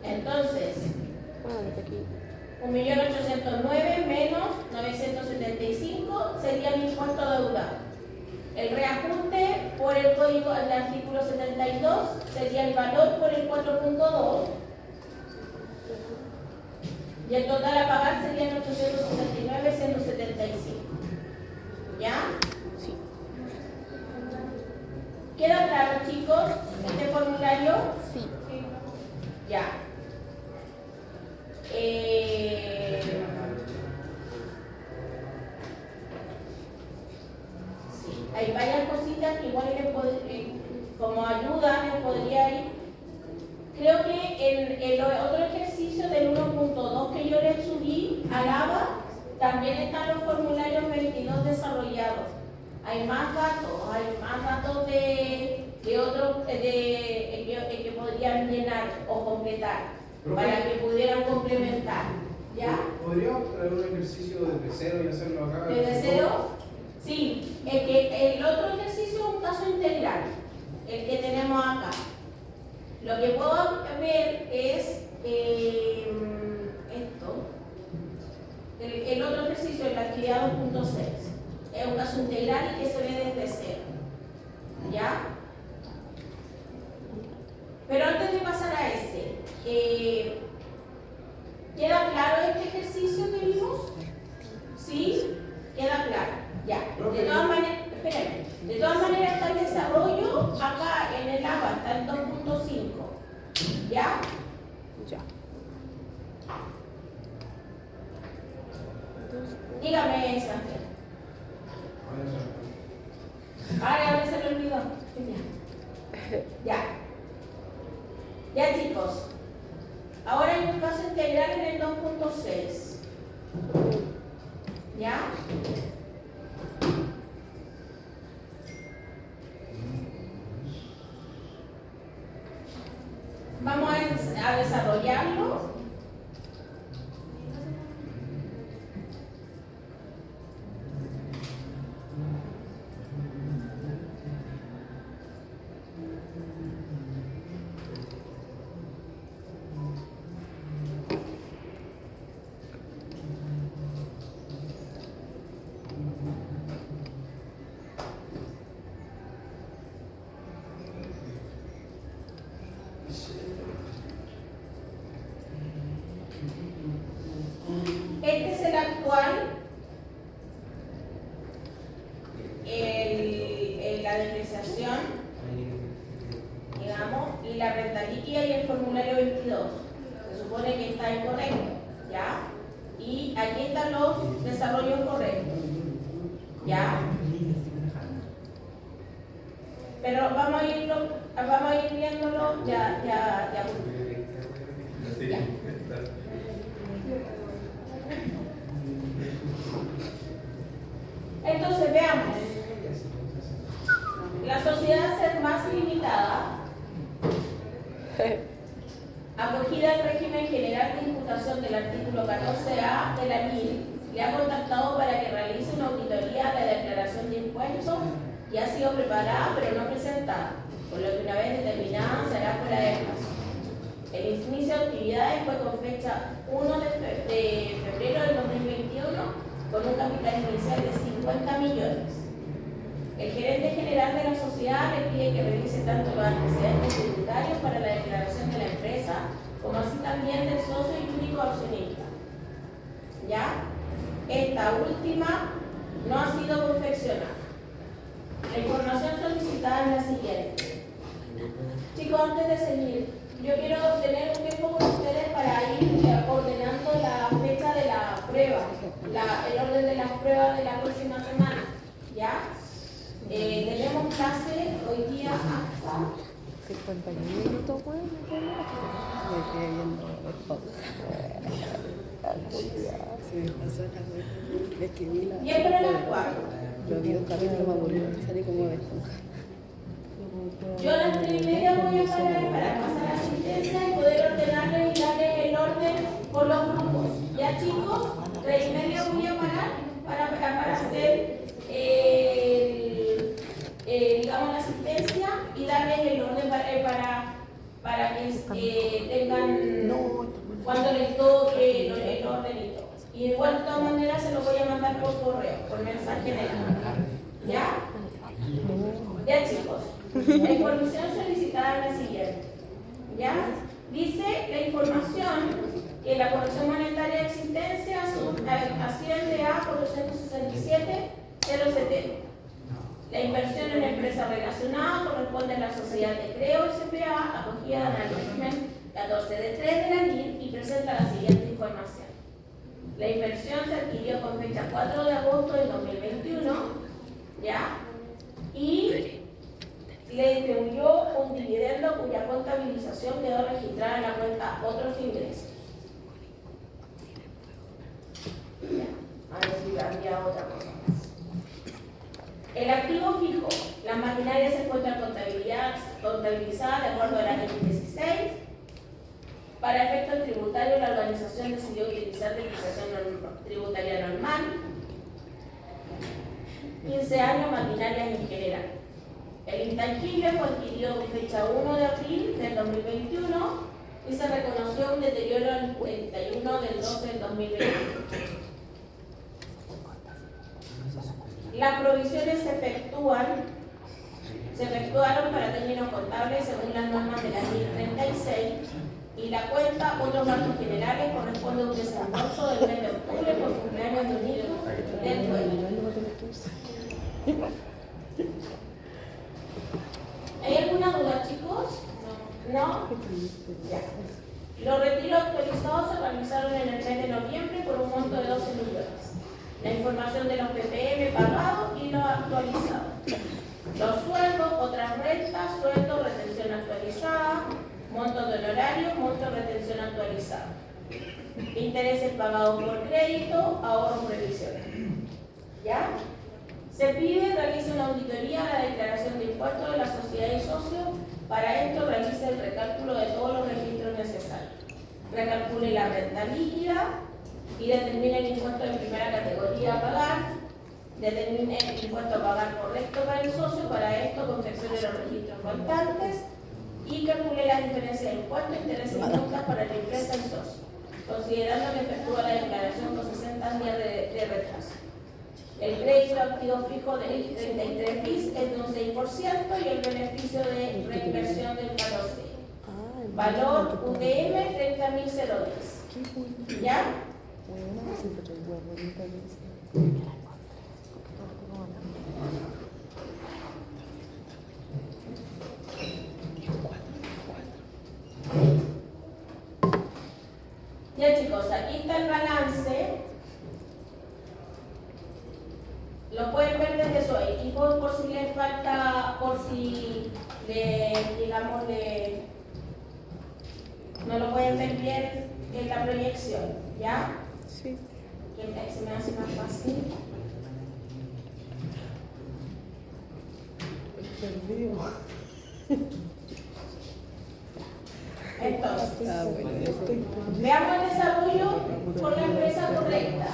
Entonces, 1.809.000 menos 975 sería el impuesto deudado. El reajuste por el código del artículo 72 sería el valor por el 4.2 y el total a pagar serían 869.175. ¿Ya? Sí. ¿Queda claro, chicos, este formulario? Sí. Ya. Sí, hay varias cositas que igual como ayuda les podría ir. Creo que en el otro ejercicio del 1.2 que yo les subí al ABA, también están los formularios 22 desarrollados. Hay más datos de otros que podrían llenar o completar para que pudieran complementar. ¿Ya? ¿Podríamos traer un ejercicio desde cero y hacerlo acá? ¿Desde cero? Sí, el otro ejercicio es un caso integral, el que tenemos acá. Lo que puedo ver es esto. El otro ejercicio es la actividad 2.6. Es un caso integral y que se ve desde cero. ¿Ya? Pero antes de pasar a ese, ¿queda claro este ejercicio que vimos? ¿Sí? ¿Queda claro? Ya. De todas maneras, espérenme. De todas maneras está el desarrollo acá en el ABA, está el 2.5. ¿Ya? Ya. Dígame, Santiago. Ahora ya se me olvidó. Ya. Ya, chicos. Ahora hay un caso integral en el 2.6. ¿Ya? Vamos a desarrollarlo. Este es el actual, la depreciación, digamos, y la renta líquida y el formulario 22. Se supone que está incorrecto, ¿ya? Y aquí están los desarrollos correctos, ¿ya? Pero vamos a ir viéndolo ya. Entonces veamos. La sociedad ser más limitada, acogida al régimen general de imputación del artículo 14A de la LIN, le ha contactado para que realice una auditoría de la declaración de impuestos y ha sido preparada pero no presentada, por lo que una vez determinada será fuera de plazo. El inicio de actividades fue con fecha 1 de febrero del 2021 con un capital inicial de 50 millones. El gerente general de la sociedad le pide que revise tanto los antecedentes tributarios para la declaración de la empresa como así también del socio y único accionista. ¿Ya? Esta última no ha sido confeccionada. La información solicitada es la siguiente. Chicos, antes de seguir, yo quiero tener un tiempo con ustedes para ir ordenando la fecha de la prueba, el orden de las pruebas de la próxima semana. ¿Ya? Tenemos clase hoy día hasta 51 minutos, bueno, me quedé viendo el podcast. Se me pasó la web. Le escribí la. 10 para las 4. Lo vi 2 capítulos, me aburrió, salí como de esponja. Yo a las 3:30 voy a parar para pasar la asistencia y poder ordenarles y darles el orden por los grupos. ¿Ya, chicos? 3:30 voy a parar para hacer digamos la asistencia y darles el orden para que tengan cuando les toque el orden y todo. Y igual de todas maneras se lo voy a mandar por correo, por mensaje de la. ¿Ya? Ya, chicos. La información solicitada es la siguiente. ¿Ya? Dice la información que la corrección monetaria de existencia asciende a 467.070. La inversión en empresa relacionada corresponde a la sociedad de Creo S.p.A. acogida en el régimen 14 de 3 de la NIR y presenta la siguiente información. La inversión se adquirió con fecha 4 de agosto del 2021, ¿ya? Y le distribuyó un dividendo cuya contabilización quedó registrada en la cuenta Otros Ingresos. Ya, a ver si había otra cosa más. El activo fijo, la maquinaria se encuentra contabilizada de acuerdo a la ley 16. Para efectos tributarios, la organización decidió utilizar legislación tributaria normal. 15 años, maquinarias en general. El intangible fue adquirido con fecha 1 de abril del 2021 y se reconoció un deterioro el 31 del 12 del 2021. Las provisiones se efectuaron para términos contables según las normas de la ley 36 y la cuenta Otros Gastos Generales corresponde a un desembolso del mes de octubre por cumpleaños de un hijo del dueño. ¿Hay alguna duda, chicos? ¿No? Ya. Los retiros actualizados se realizaron en el mes de noviembre por un monto de 12 millones. La información de los PPM pagados y los actualizados. Los sueldos, otras rentas, sueldos, retención actualizada, montos de honorarios, monto de retención actualizada. Intereses pagados por crédito, ahorros previsiones. ¿Ya? Se pide realice una auditoría a la declaración de impuestos de la sociedad y socio. Para esto realice el recálculo de todos los registros necesarios. Recalcule la renta líquida y determine el impuesto de primera categoría a pagar. Determine el impuesto a pagar correcto para el socio. Para esto confeccione los registros faltantes y calcule las diferencias de impuestos, intereses y multas para la empresa y socio, considerando que efectúa la declaración con 60 días de retraso. El crédito activo fijo del 33 bis es de un 6% y el beneficio de reinversión del 14%. Valor UTM 30.010. ¿Ya? Ya, chicos, aquí está el balance. Lo pueden ver desde su equipo por si les falta, por si no lo pueden ver bien en la proyección, ¿ya? Sí. Que se me hace más fácil. Entonces, veamos el desarrollo por la empresa correcta.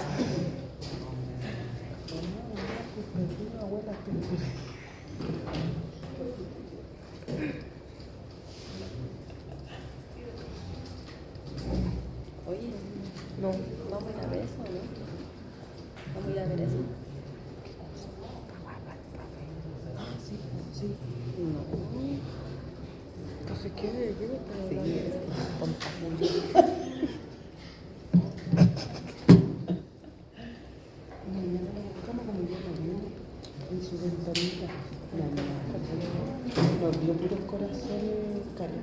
Oye, no, vamos a ir a ver eso, ¿no? Vamos a ir a ver eso. Sí, sí. No. Entonces, ¿qué? ¿Qué me está hablando? Sí, tonta. ¿Cómo como yo lo vi en su ventanita? Nos dio puros corazones, Cari.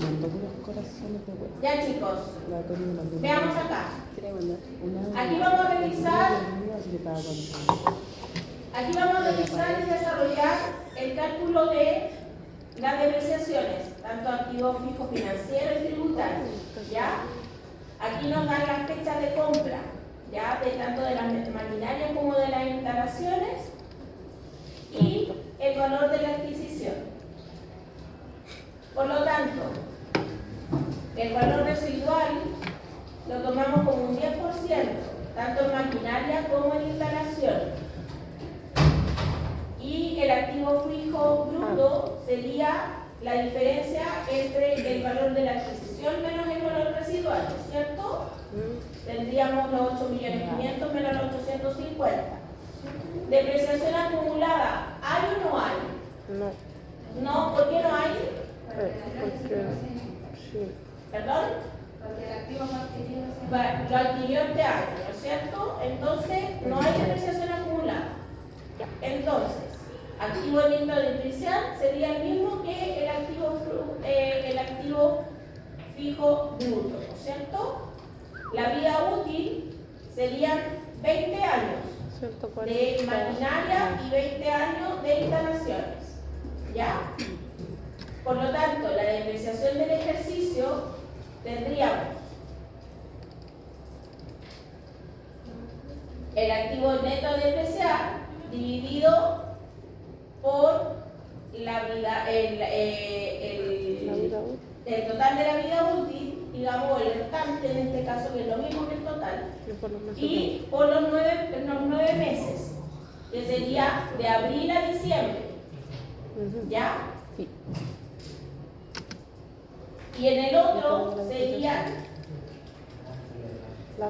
Mandó puros corazones de huevo. Ya, chicos, La Cari me mandó veamos acá. Quiere mandar una. Aquí vamos a revisar. Así que estaba contando. Aquí vamos a revisar y desarrollar el cálculo de las depreciaciones, tanto activos fijos financieros y tributarios. ¿Ya? Aquí nos dan las fechas de compra, ¿ya? De tanto de las maquinarias como de las instalaciones y el valor de la adquisición. Por lo tanto, el valor residual lo tomamos como un 10%, tanto en maquinaria como en instalación. Y el activo fijo bruto sería la diferencia entre el valor de la adquisición menos el valor residual, ¿no es cierto? Tendríamos los 8.500.000 menos los 850. ¿Depreciación acumulada hay o no hay? No. No, ¿por qué no hay? Porque sí. ¿Perdón? Porque el activo no adquirido Lo adquirió este año, ¿no es cierto? Entonces, no hay depreciación acumulada. Entonces, activo neto de depreciar sería el mismo que el activo fijo bruto, ¿no es cierto? La vida útil serían 20 años de maquinaria y 20 años de instalaciones. ¿Ya? Por lo tanto, la depreciación del ejercicio tendríamos el activo neto a depreciar dividido por la vida, el total de la vida útil, digamos, el restante en este caso, que es lo mismo que el total, y por los 9 meses, que sería de abril a diciembre. ¿Ya? Sí. Y en el otro serían,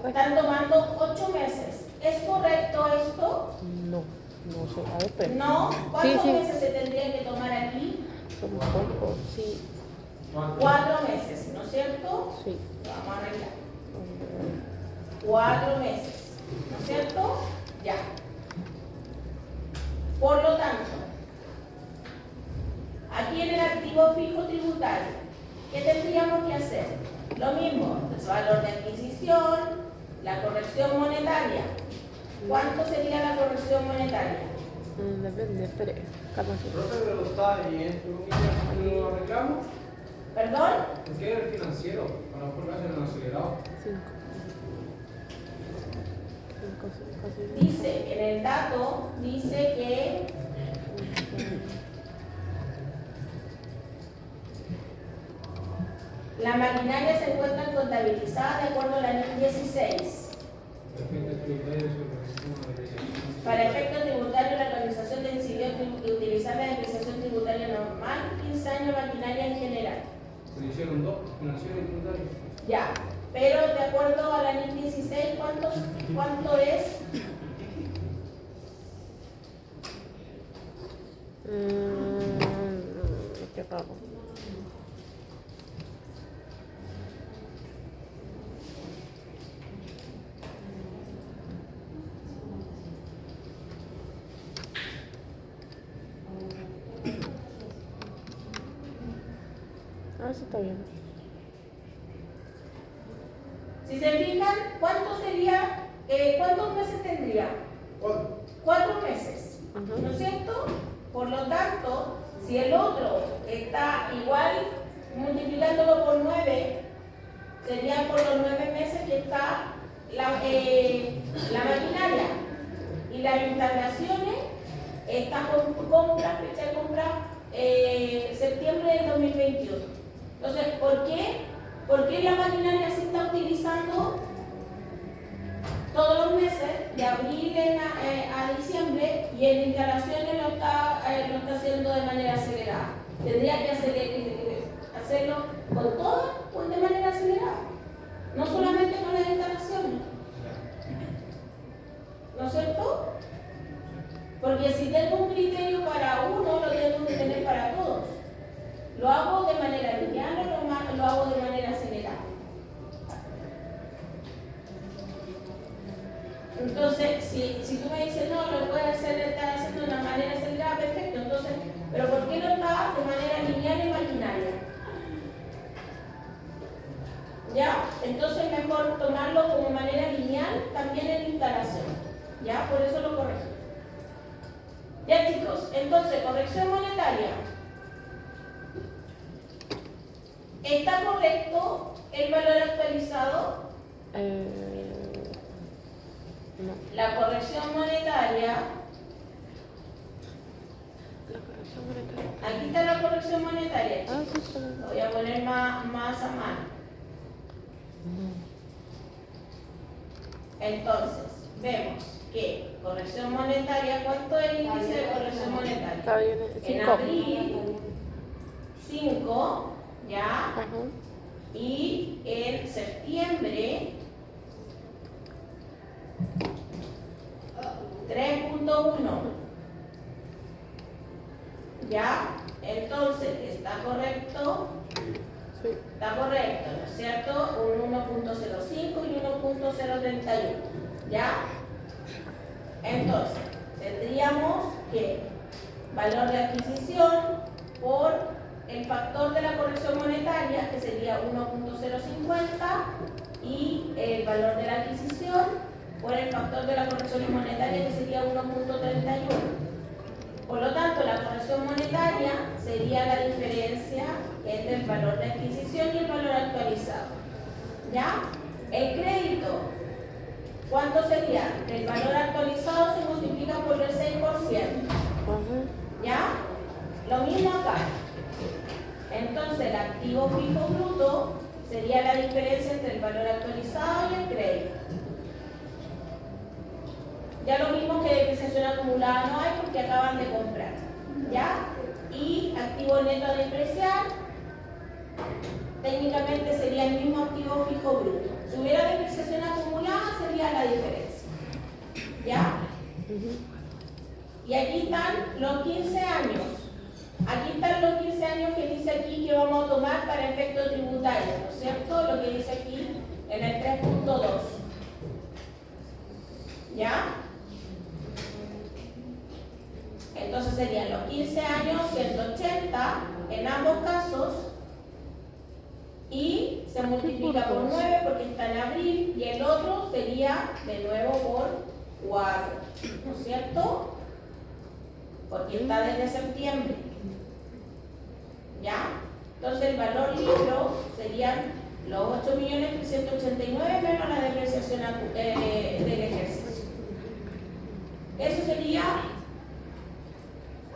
están tomando 8 meses. ¿Es correcto esto? No, no sé. A ver, espera. No. ¿Cuántos Sí. meses se tendrían que tomar aquí? Son poco, sí. 4 meses, ¿no es cierto? Sí. Vamos a arreglar. 4 meses, ¿no es cierto? Ya. Por lo tanto, aquí en el activo fijo tributario, ¿qué tendríamos que hacer? Lo mismo, el valor de adquisición, la corrección monetaria. ¿Cuánto sería la corrección monetaria? Depende, espere. Cálmate. Profe, pero está ahí, entre comillas, ¿lo arreglamos? ¿Perdón? ¿Por qué el financiero? A lo mejor lo hacen en acelerado. 5. Dice, en el dato, dice que la maquinaria se encuentra contabilizada de acuerdo a la NIF 16. Para efectos tributarios, la organización decidió utilizar la depreciación tributaria normal, 15 años maquinaria en general. Se hicieron dos, financiero y tributario. Ya, pero de acuerdo a la NIF 16, ¿cuánto es? Qué raro. Eso está bien. Si se fijan, ¿cuántos meses tendría? 4 meses, ¿no es cierto? Por lo tanto, si el otro está igual, multiplicándolo por 9, serían por los 9 meses que está la maquinaria. Y las instalaciones están con compra, fecha de compra, septiembre del 2021. Entonces, ¿por qué la maquinaria se está utilizando todos los meses, de abril a diciembre, y en instalaciones lo está haciendo de manera acelerada. Tendría que hacerlo con todas, pues de manera acelerada. No solamente con las instalaciones. ¿No es cierto? Porque si tengo un criterio para uno, lo tengo que tener para todos. Lo hago de manera lineal o lo hago de manera acelerada. Entonces, si tú me dices, no, lo puedes estar haciendo de una manera acelerada, perfecto. Entonces, ¿pero por qué lo está de manera lineal y maquinaria? ¿Ya? Entonces, mejor tomarlo como manera lineal también en la instalación. ¿Ya? Por eso lo corregí. Ya, chicos, entonces, corrección monetaria. ¿Está correcto el valor actualizado? No. La corrección monetaria. La corrección monetaria. Aquí está la corrección monetaria, Ah, chicos. sí, está. Lo voy a poner más a mano. Entonces, vemos que corrección monetaria, ¿cuánto es el índice de corrección monetaria? Está bien, En 5. abril, 5, ¿ya? Ajá. Y en septiembre, 3.1. ¿Ya? Entonces, ¿está correcto? Sí. Está correcto, ¿no es cierto? Un 1.05 y 1.031. ¿Ya? Entonces, tendríamos que valor de adquisición por el factor de la corrección monetaria, que sería 1.050, y el valor de la adquisición por el factor de la corrección monetaria, que sería 1.31. Por lo tanto, la corrección monetaria sería la diferencia entre el valor de adquisición y el valor actualizado. ¿Ya? El crédito, ¿cuánto sería? El valor actualizado se multiplica por el 6%. Ajá. ¿Ya? Lo mismo acá. Entonces, el activo fijo bruto sería la diferencia entre el valor actualizado y el crédito. Ya lo mismo que depreciación acumulada no hay porque acaban de comprar. ¿Ya? Y activo neto a depreciar, técnicamente sería el mismo activo fijo bruto. Si hubiera depreciación acumulada, sería la diferencia. ¿Ya? Y aquí están los 15 años. Aquí están los 15 años que dice aquí que vamos a tomar para efecto tributario, ¿no es cierto? Lo que dice aquí en el 3.2. ¿Ya? Entonces serían los 15 años, 180 en ambos casos, y se multiplica por 9 porque está en abril, y el otro sería de nuevo por 4, ¿no es cierto? Porque está desde septiembre. ¿Ya? Entonces el valor libro serían los 8.389.000 menos la depreciación del ejercicio. Eso sería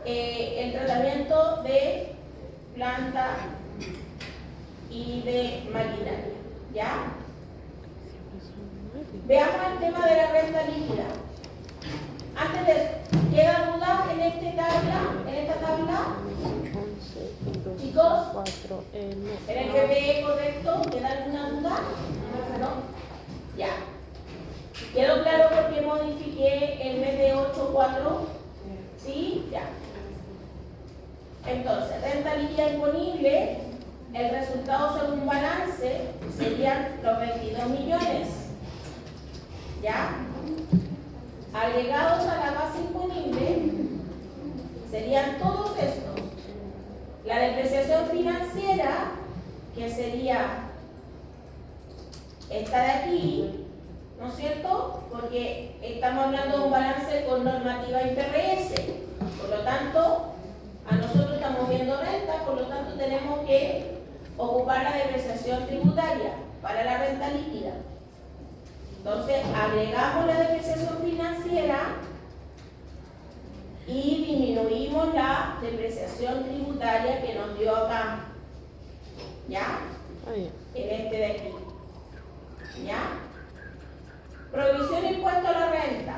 el tratamiento de planta y de maquinaria. ¿Ya? Veamos el tema de la renta líquida. Antes de eso, ¿queda duda en esta tabla? 11, 2, Chicos, 4, ¿en el PPE correcto? ¿Queda alguna duda? ¿No? Ya. ¿Quedó claro por qué modifiqué el MT84? ¿Sí? Ya. Entonces, renta líquida disponible, el resultado según balance serían los 22 millones. ¿Ya? Agregados a la base imponible serían todos estos. La depreciación financiera, que sería esta de aquí, ¿no es cierto? Porque estamos hablando de un balance con normativa IFRS. Por lo tanto, a nosotros estamos viendo renta, por lo tanto tenemos que ocupar la depreciación tributaria para la renta líquida. Entonces, agregamos la depreciación financiera y disminuimos la depreciación tributaria que nos dio acá. ¿Ya? En este de aquí. ¿Ya? Provisión de impuesto a la renta.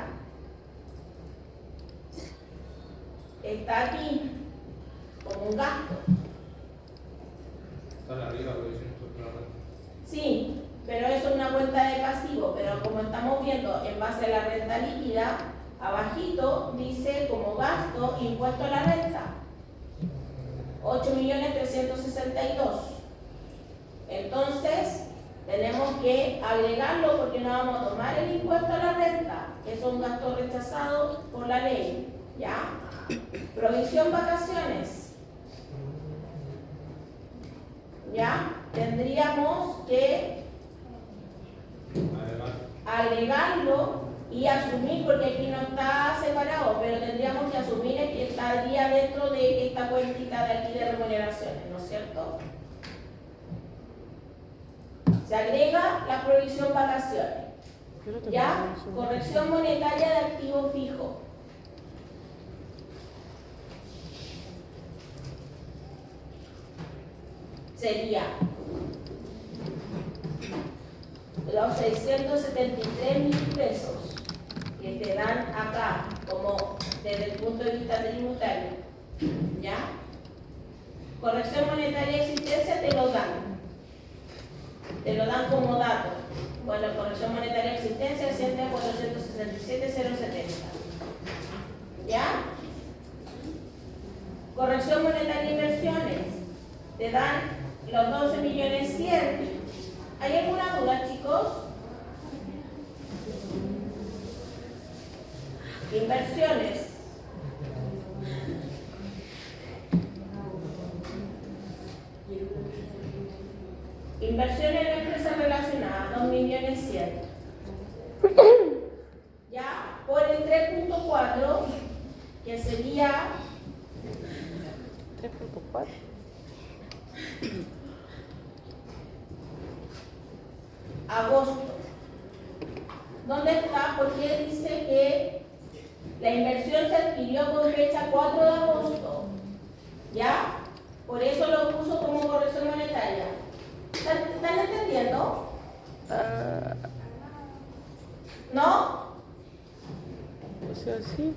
Está aquí como un gasto. Está arriba, porque si no estoy. Sí, pero eso es una cuenta de pasivo, pero como estamos viendo en base a la renta líquida, abajito dice como gasto impuesto a la renta, 8.362.000. Entonces, tenemos que agregarlo porque no vamos a tomar el impuesto a la renta, que es un gasto rechazado por la ley, ¿ya? Provisión vacaciones, ¿ya? Tendríamos que agregarlo y asumir, porque aquí no está separado, pero tendríamos que asumir que estaría dentro de esta cuentita de aquí de remuneraciones, ¿no es cierto? Se agrega la provisión vacaciones, ¿ya? Corrección monetaria de activo fijo. Sería los 673.000 pesos que te dan acá, como desde el punto de vista tributario, ¿ya? Corrección monetaria de existencia te lo dan como dato. Bueno, corrección monetaria de existencia asciende a 467.070, ¿ya? Corrección monetaria de inversiones te dan los 12.100.000. ¿Hay alguna duda, chicos? Inversiones. Inversiones en empresas relacionadas, 2.100.000. Ya, por el 3.4, que sería 3.4. agosto. ¿Dónde está? Porque dice que la inversión se adquirió con fecha 4 de agosto. ¿Ya? Por eso lo puso como corrección monetaria. ¿Están entendiendo? ¿No? O sea, sí.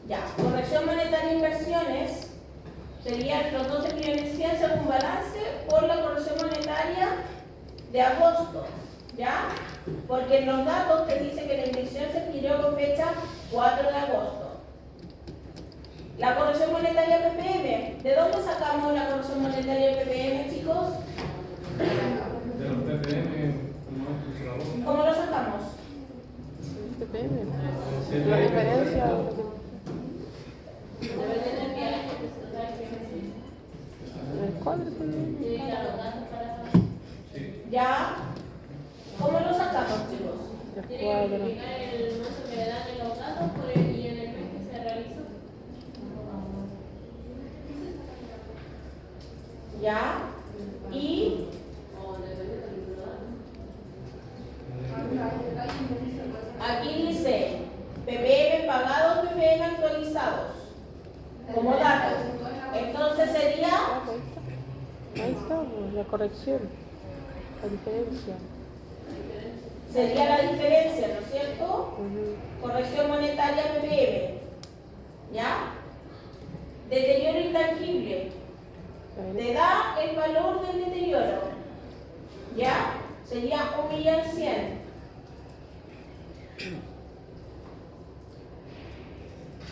Ya, corrección monetaria de inversiones serían los 12.100.000 según balance por la corrección monetaria de agosto, ¿ya? Porque en los datos te dice que la inversión se adquirió con fecha 4 de agosto. La corrección monetaria PPM, ¿de dónde sacamos la corrección monetaria PPM, chicos? De los PPM, ¿Cómo lo sacamos? PPM. La diferencia. El cuadro. ¿Ya? ¿Cómo lo sacamos, chicos? El cuadro. el monto que le dan en los datos y en el mes que se realizó. ¿Ya? Y aquí dice PPM pagados, PPM actualizados como datos. Entonces sería Ahí está, pues, la corrección. La diferencia. sería la diferencia, ¿no es cierto? Ujú. Corrección monetaria PPM. ¿Ya? Deterioro intangible. Te da el valor del deterioro. ¿Ya? Sería 1.100.000.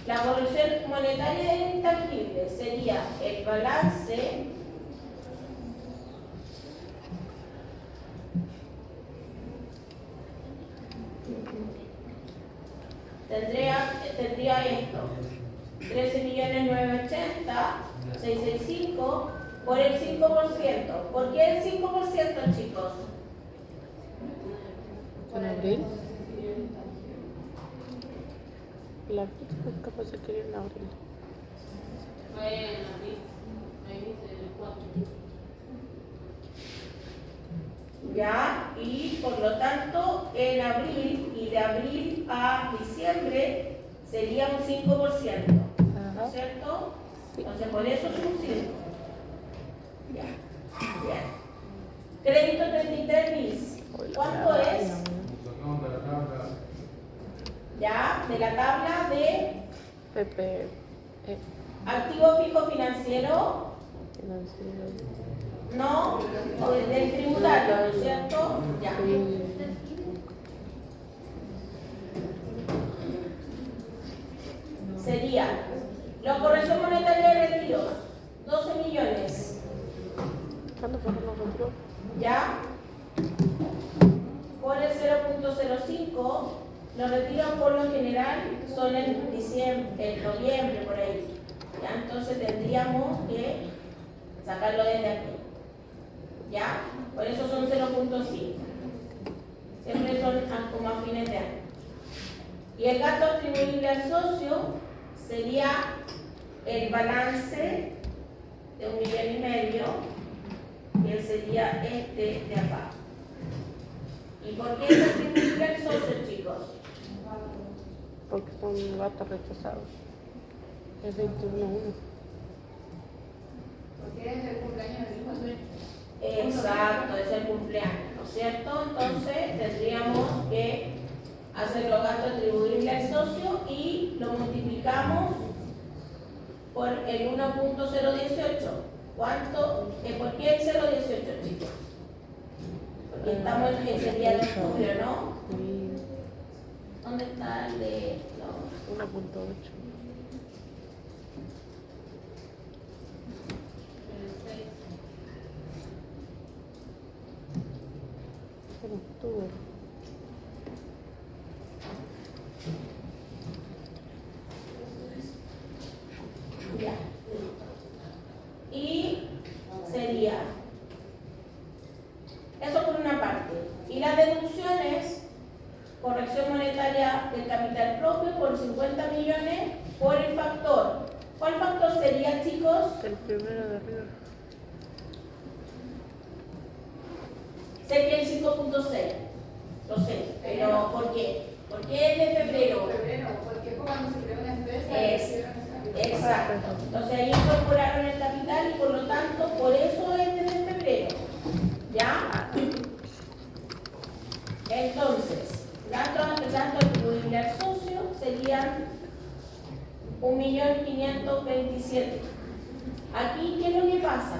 La corrección monetaria del intangible sería el balance tendría esto 13.980.665 por el 5%. ¿Por qué el 5%, chicos? ¿En abril? La fue capaz de querer en abril. Fue en abril. Ahí dice el 4. ¿Ya? Y por lo tanto, en abril y de abril a diciembre sería un 5%. ¿No Ajá. es cierto? Sí. Entonces, por eso es un 5. Ya. Bien. Crédito 33 bis. ¿Cuánto es? Sacamos de la tabla. Ya, de la tabla de Pepe. activo fijo financiero, Financiero. no, o del tributario, ¿no es cierto? Ya. Sería la corrección monetaria de retiros, 12 millones. ¿Cuándo fueron los retiros? ¿Ya? Por el 0.05, los retiros por lo general son en diciembre, en noviembre, por ahí. ¿Ya? Entonces tendríamos que sacarlo desde aquí. ¿Ya? Por eso son 0.5. Siempre son como a fines de año. Y el gasto atribuible al socio sería el balance de 1,5 millones, que sería este de acá. ¿Y por qué es atribuible al socio, chicos? Porque son gastos rechazados. Es 21.1. Porque es el cumpleaños del hijo suyo. Exacto, es el cumpleaños, ¿no es cierto? Entonces tendríamos que hacer los gastos atribuibles al socio y lo multiplicamos por el 1.018. ¿Cuánto? ¿Por qué el 0.18, chicos? Porque estamos en ese día de octubre, ¿no? ¿Dónde está el de los? 1.8. En octubre. Ya. Y sería eso por una parte. Y las deducciones, corrección monetaria del capital propio por 50 millones por el factor. ¿Cuál factor sería, chicos? El primero de arriba. Sé que el 5.6, lo sé, pero ¿por qué? ¿Por qué es de febrero? Porque fue cuando se creó una empresa. Exacto. Entonces ahí incorporaron el capital y por lo tanto, por eso es desde febrero. ¿Ya? Entonces, gasto atribuible al socio serían 1.527.000. Aquí, ¿qué es lo que pasa?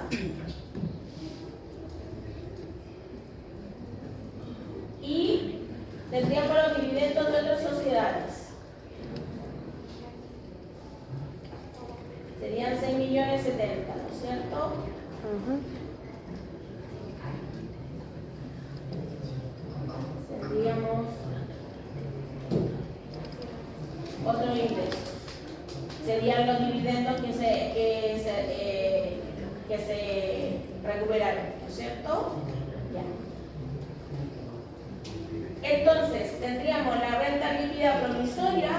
Y tendríamos los dividendos de otras sociedades. Serían 6.070.000, ¿no es cierto? Tendríamos otro ingreso. Serían los dividendos que se recuperaron, ¿no es cierto? Ya. Entonces, tendríamos la renta líquida provisoria,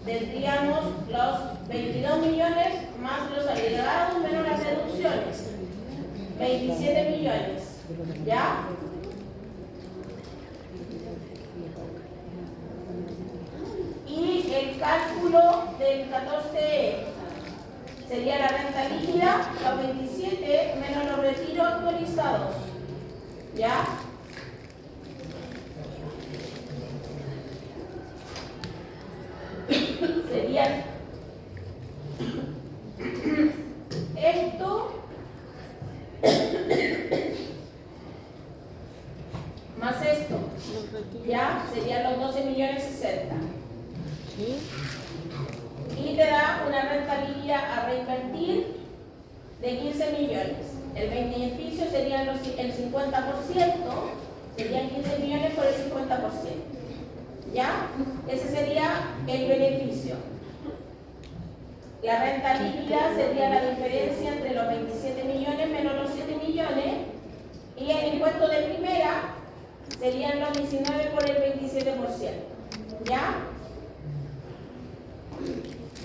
tendríamos los 22 millones más los agregados menos las deducciones, 27 millones, ¿ya? Y el cálculo del 14 sería la renta líquida, los 27 menos los retiros actualizados, ¿ya? Serían esto más esto, ya serían los 12.060.000. ¿Sí? Y te da una renta líquida a reinvertir de 15 millones. El beneficio serían el 50%, serían 15 millones por el 50%. ¿Ya? Ese sería el beneficio. La renta líquida sería la diferencia entre los 27 millones menos los 7 millones. Y el impuesto de primera serían los 19 por el 27%. ¿Ya?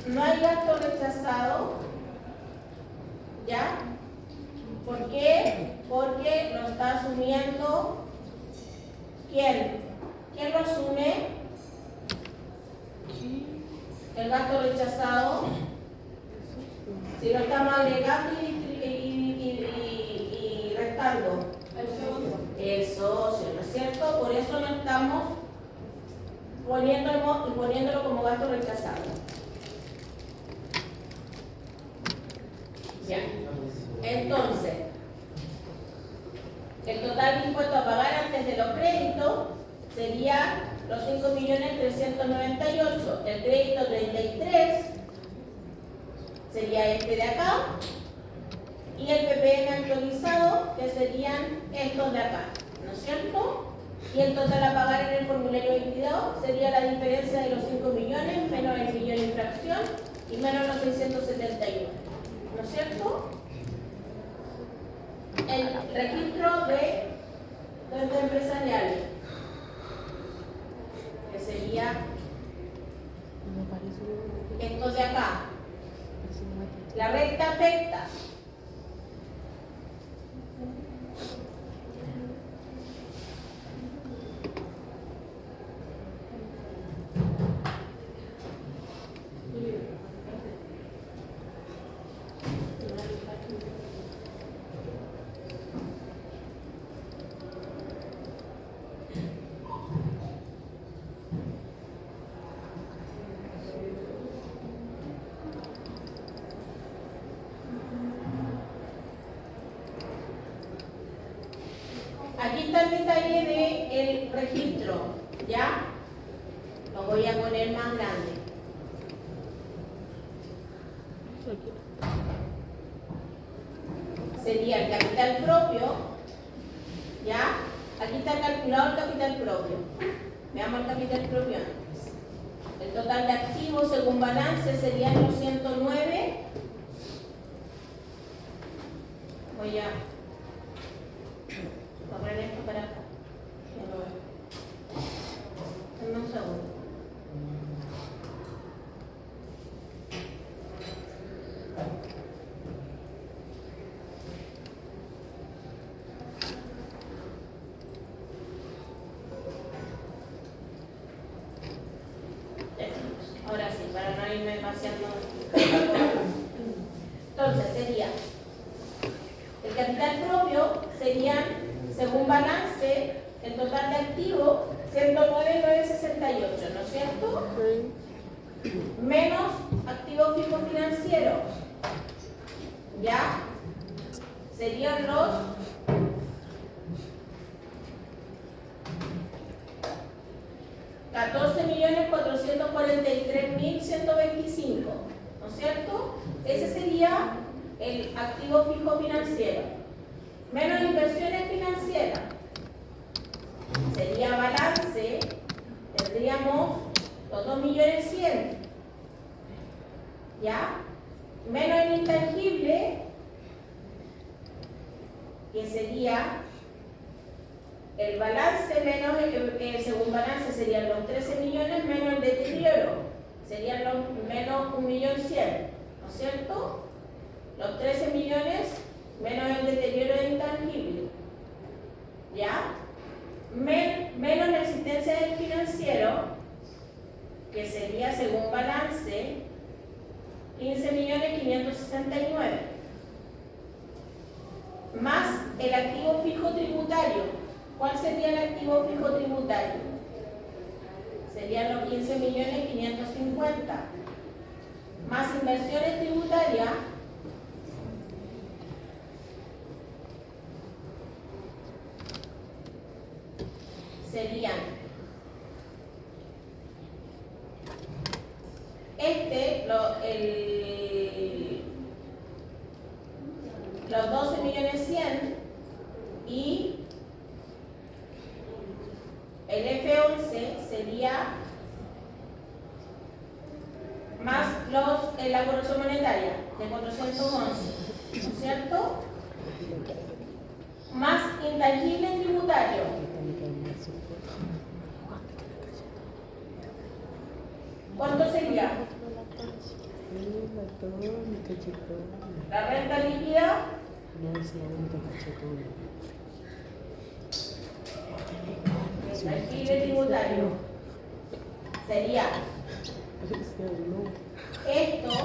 No hay gasto rechazado. ¿Ya? ¿Por qué? Porque lo está asumiendo ¿quién? ¿Quién lo asume? El gasto rechazado. Si lo estamos agregando y pagando? El socio, ¿no es cierto? Por eso no estamos poniéndolo como gasto rechazado. Ya. Entonces, el total de impuestos a pagar antes de los créditos sería los 5.398.000. El crédito 33 sería este de acá. Y el PPN actualizado, que serían estos de acá, ¿no es cierto? Y el total a pagar en el formulario 22 sería la diferencia de los 5 millones menos el millón de infracción y menos los 671, ¿no es cierto? El registro de cuentas empresariales, que sería Me parece estos de acá. La recta afecta. Aquí está el detalle del registro, ¿ya? Lo voy a poner más grande. Sería el capital propio, ¿ya? Aquí está calculado el capital propio. Veamos el capital propio antes. El total de activos según balance serían los 109. Voy a poner esto para acá. Dame un segundo. Ahora sí, para no irme demasiado. Entonces sería el capital propio serían, según balance, el total de activos 109.968, ¿no es cierto? Menos activos fijos financieros, ¿ya? Serían los 14.443.125, ¿no es cierto? Ese sería el activo fijo financiero. Menos inversiones financieras. Sería balance, tendríamos los 2.100.000, ¿ya? Menos el intangible, que sería el balance menos el según balance serían los 13 millones menos el deterioro, serían los menos 1.100.000, ¿no es cierto? Los 13 millones menos el deterioro de intangible, ¿ya? Menos la existencia del financiero, que sería según balance 15.569.000, más el activo fijo tributario. ¿Cuál sería el activo fijo tributario? Serían los 15.550.000, más inversiones tributarias, serían los 12.100.000 y el F11 sería más la corrección monetaria de 411, ¿no es cierto? Más intangible tributario. ¿Cuánto sería? La renta líquida. Intangible tributario sería esto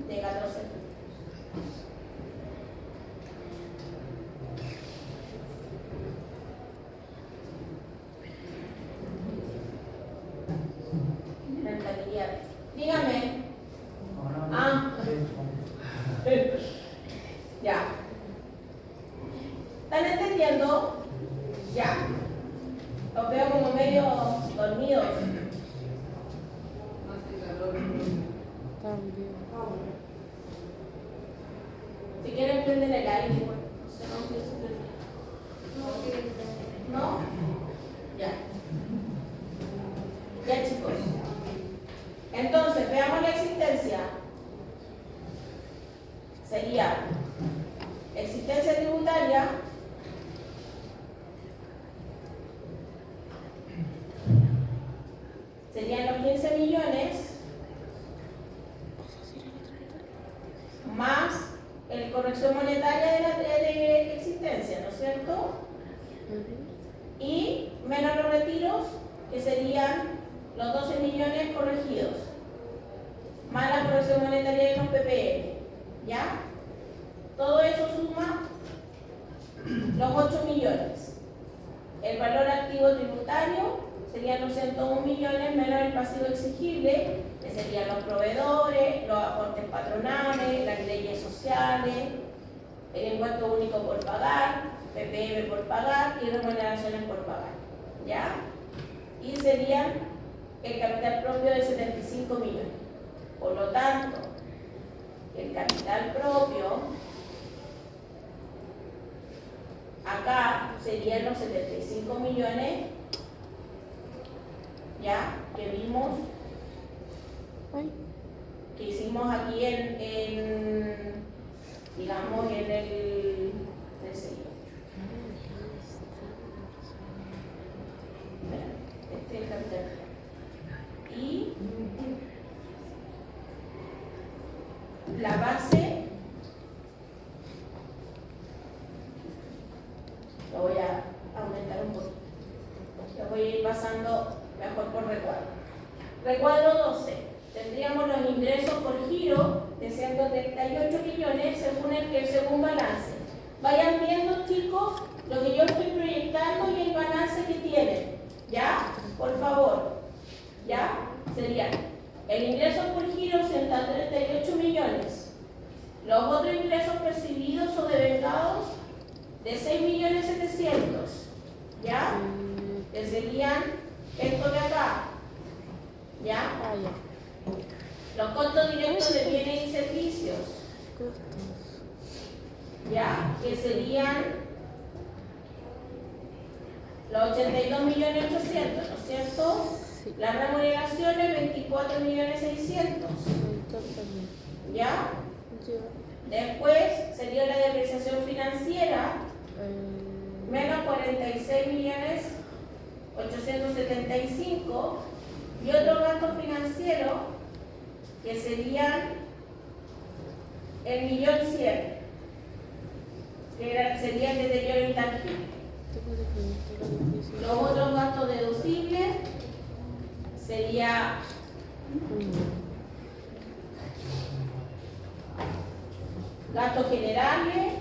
de 14. Dígame. Ah. Ya. ¿Están entendiendo? Ya. Los veo como medio dormidos. También. Si quieren prender el aire, no sé, no sé si ¿no? Ya. Ya, chicos. Entonces, veamos la existencia. Sería existencia tributaria. Serían los 15 millones más el corrección monetaria de la de existencia, ¿no es cierto? Y menos los retiros, que serían los 12 millones corregidos, más la corrección monetaria de los PPL, ¿ya? Todo eso suma los 8 millones. El valor activo tributario serían los 101 millones menos el pasivo exigible, que serían los proveedores, los aportes patronales, las leyes sociales, el impuesto único por pagar, PPM por pagar y remuneraciones por pagar, ¿ya? Y serían el capital propio de 75 millones. Por lo tanto, el capital propio acá serían los 75 millones, ¿ya? Que vimos, que hicimos aquí digamos, en el este es el capital. Y la base, lo voy a aumentar un poquito. Lo voy a ir pasando mejor por recuadro. Recuadro 12. Tendríamos los ingresos por giro de 138 millones según según balance. Vayan viendo, chicos, lo que yo estoy proyectando y el balance que tienen. ¿Ya? Por favor. ¿Ya? Serían el ingreso por giro 138 millones. Los otros ingresos percibidos o devengados de 6 millones 700. ¿Ya? Que serían esto de acá. ¿Ya? Los costos directos de bienes y servicios. ¿Ya? Que serían los 82 millones 800, ¿no es cierto? Las remuneraciones 24 millones 600. ¿Ya? Después sería la depreciación financiera menos 46 millones 875 y otros gastos financieros que serían el 1.100.000, que sería el deterioro intangible. Los otros gastos deducibles sería gastos generales,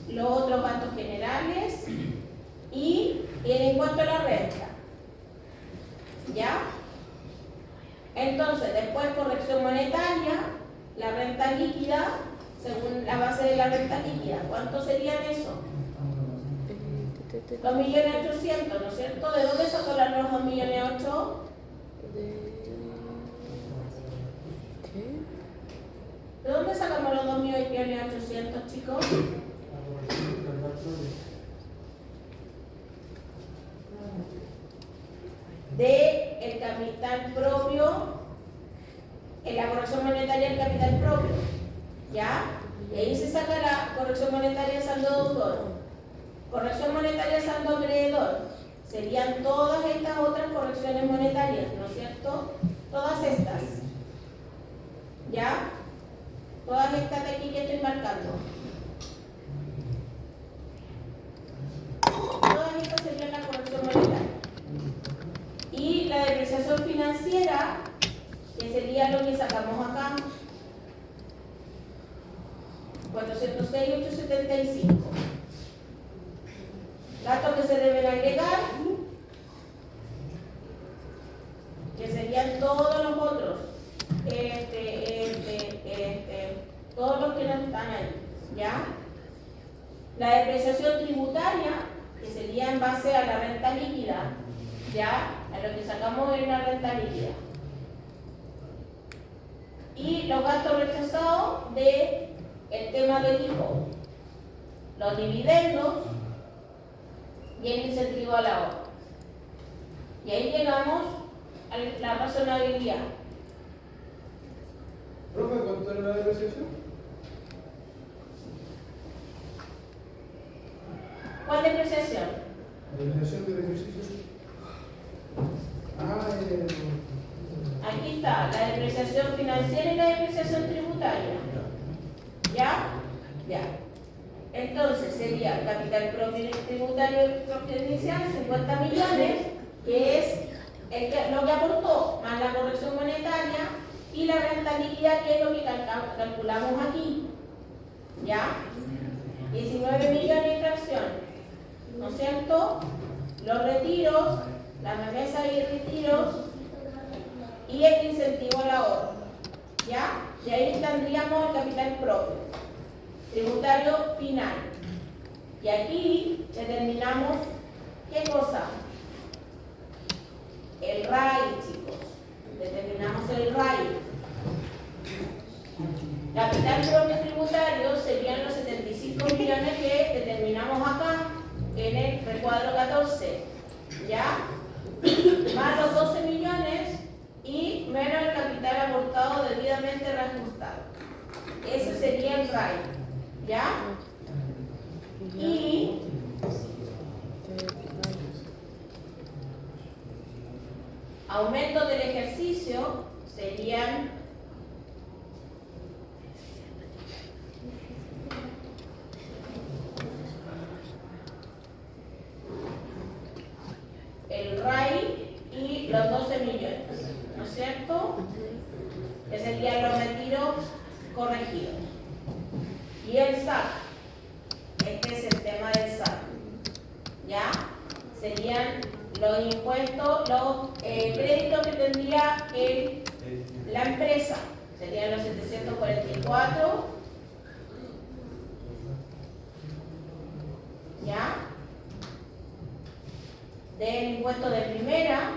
los otros gastos generales y el impuesto a la renta. ¿Ya? Entonces, después corrección monetaria, la renta líquida, según la base de la renta líquida. ¿Cuánto serían eso? 2.800.000, ¿no es cierto? ¿De dónde sacó los 2.800.000? ¿De dónde sacamos los 2.800.000, chicos? De el capital propio, en la corrección monetaria del capital propio, ¿ya? Y ahí se saca la corrección monetaria de saldo deudor, corrección monetaria de saldo acreedor, serían todas estas otras correcciones monetarias, ¿no es cierto? Todas estas, ¿ya? Todas estas de aquí que estoy marcando. Todas estas serían la corrección monetaria. Y la depreciación financiera, que sería lo que sacamos acá, 406.875. Gastos que se deben agregar, que serían todos los otros la depreciación tributaria, que sería en base a la renta líquida, ya, a lo que sacamos en la renta líquida. Y los gastos rechazados de el tema del IVA, los dividendos y el incentivo al ahorro. Y ahí llegamos a la razonabilidad. Profe, ¿cuánto era la depreciación? ¿Cuál depreciación? Depreciación del ejercicio. Aquí está la depreciación financiera y la depreciación tributaria. ¿Ya? Ya. Entonces sería capital propio tributario propio inicial, 50 millones, que es lo que aportó, más la corrección monetaria y la renta líquida, que es lo que calculamos aquí. ¿Ya? 19 millones de fracción. ¿No es cierto? Los retiros, la remesa y retiros y el incentivo al ahorro. ¿Ya? Y ahí tendríamos el capital propio, tributario final. Y aquí determinamos ¿qué cosa? El RAI, chicos. Determinamos el RAI. Capital propio tributario serían los 75 millones que determinamos acá en el recuadro 14. ¿Ya? Más los 12 millones y menos el capital aportado debidamente reajustado. Ese sería el RAI. ¿Ya? Y aumento del ejercicio serían el RAI y los 12 millones, ¿no es cierto? Que serían los retiros corregidos. Y el SAC, este es el tema del SAC, ¿ya? Serían los impuestos, los créditos que tendría la empresa, serían los 744, ¿ya? Del impuesto de primera,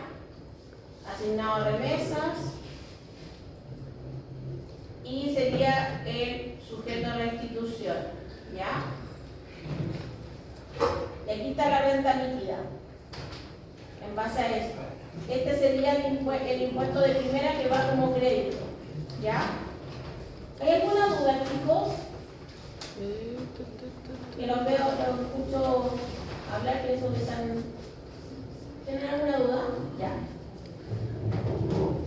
asignado a remesas, y sería el sujeto a la institución, ¿ya? Y aquí está la renta líquida, en base a esto. Este sería el impuesto de primera que va como crédito, ¿ya? ¿Hay alguna duda, chicos? Que los veo, los escucho hablar, que eso que están... ¿Tienen alguna duda? Ya.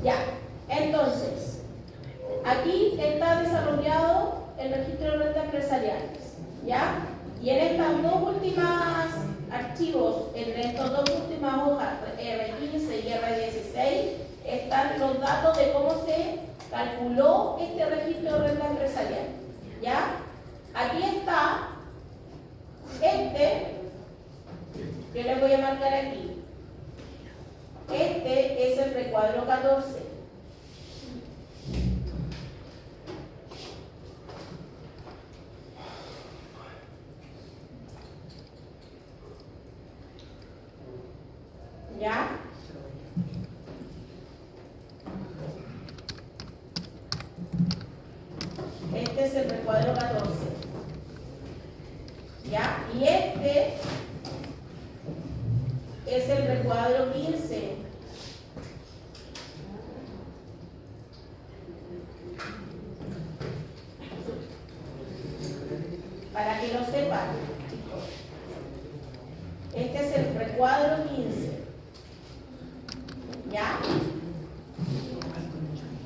Ya. Entonces, aquí está desarrollado el registro de rentas empresariales, ¿ya? Y en estas dos últimas archivos, en estas dos últimas hojas, R15 y R16, están los datos de cómo se calculó este registro de renta empresarial, ¿ya? Aquí está que les voy a marcar aquí. Este es el recuadro 14. ¿Ya? Este es el recuadro 14. ¿Ya? Y este es el recuadro 15. Para que lo sepan, chicos. Este es el recuadro 15. ¿Ya?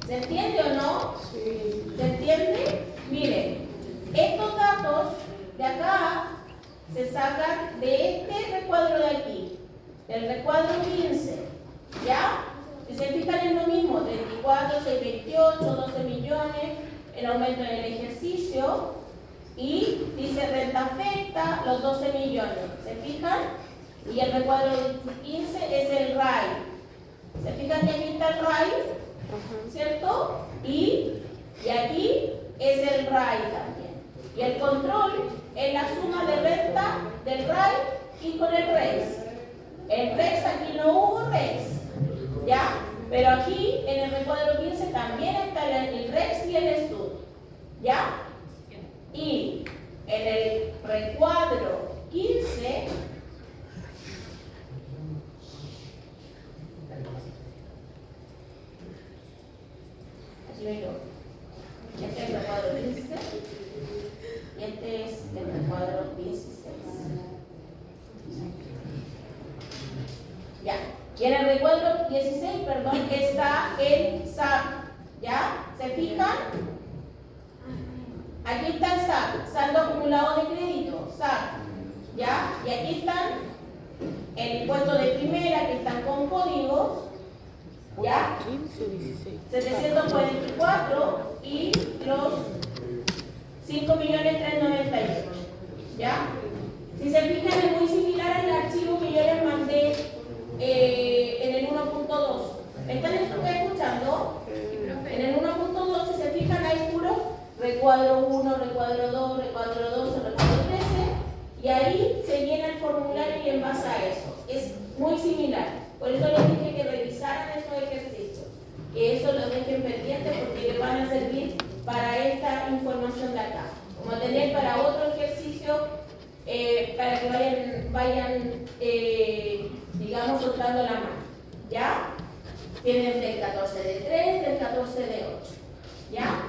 ¿Se entiende o no? Sí. ¿Se entiende? Miren, estos datos de acá se sacan de este recuadro de aquí, del recuadro 15. ¿Ya? Si se fijan en lo mismo, 34, 628, 12 millones, el aumento en el ejercicio, y dice renta afecta, los 12 millones. ¿Se fijan? Y el recuadro 15 es el RAI. ¿Se fijan que aquí está el RAI? ¿Cierto? Y aquí es el RAI también. Y el control en la suma de renta del RAI y con el REX. El REX aquí no hubo REX, ¿ya? Pero aquí en el recuadro 15 también está el REX y el STUD, ¿ya? Y en el recuadro 15 así veo yo. Este es el recuadro 15 y este es el recuadro 16. Ya. Y en el recuadro 16, perdón, está el SAC. ¿Ya? ¿Se fijan? Aquí está el SAC, saldo acumulado de crédito, SAC. ¿Ya? Y aquí están el impuesto de primera, que están con códigos. ¿Ya? 15 o 16. 744 y los 5.398.000. ¿Ya? Si se fijan, es muy similar al archivo que yo les mandé en el 1.2. ¿Me están escuchando? En el 1.2, si se fijan, hay puro recuadro 1, recuadro 2, recuadro 12, recuadro 13, y ahí se llena el formulario y en base a eso. Es muy similar. Por eso les dije que revisaran esos ejercicios, que eso lo dejen pendiente porque les van a servir para esta información de acá. Como tener para otro ejercicio, para que vayan digamos, soltando la mano. ¿Ya? Tienen del 14 de 3, del 14 de 8. ¿Ya?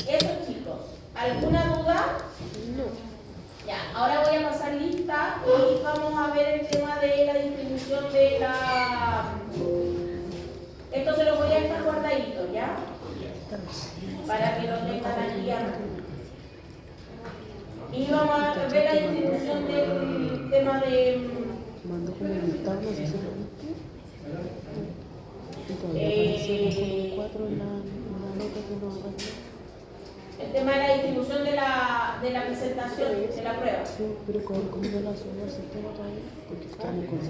Eso, chicos. ¿Alguna duda? No. Ya, ahora voy a pasar lista y vamos a ver el tema de la distribución de la... Esto se lo voy a dejar guardadito, ¿ya? Para que lo tengan aquí a mano. Y vamos a ver la distribución del tema de... Mando como invitado, no sé si lo viste. Y todavía apareció 4 en la nota que uno arrastró. El tema de la distribución de la presentación, de la prueba. Sí, pero ¿cómo no la subo al sistema todavía? Porque estamos con 5.5.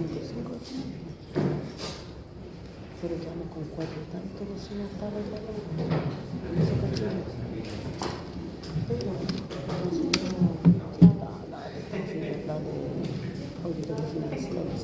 Pero quedamos con 4 y tanto, no sé, no está arreglado. Eso caché. Pero no sé, la de auditoría financiera.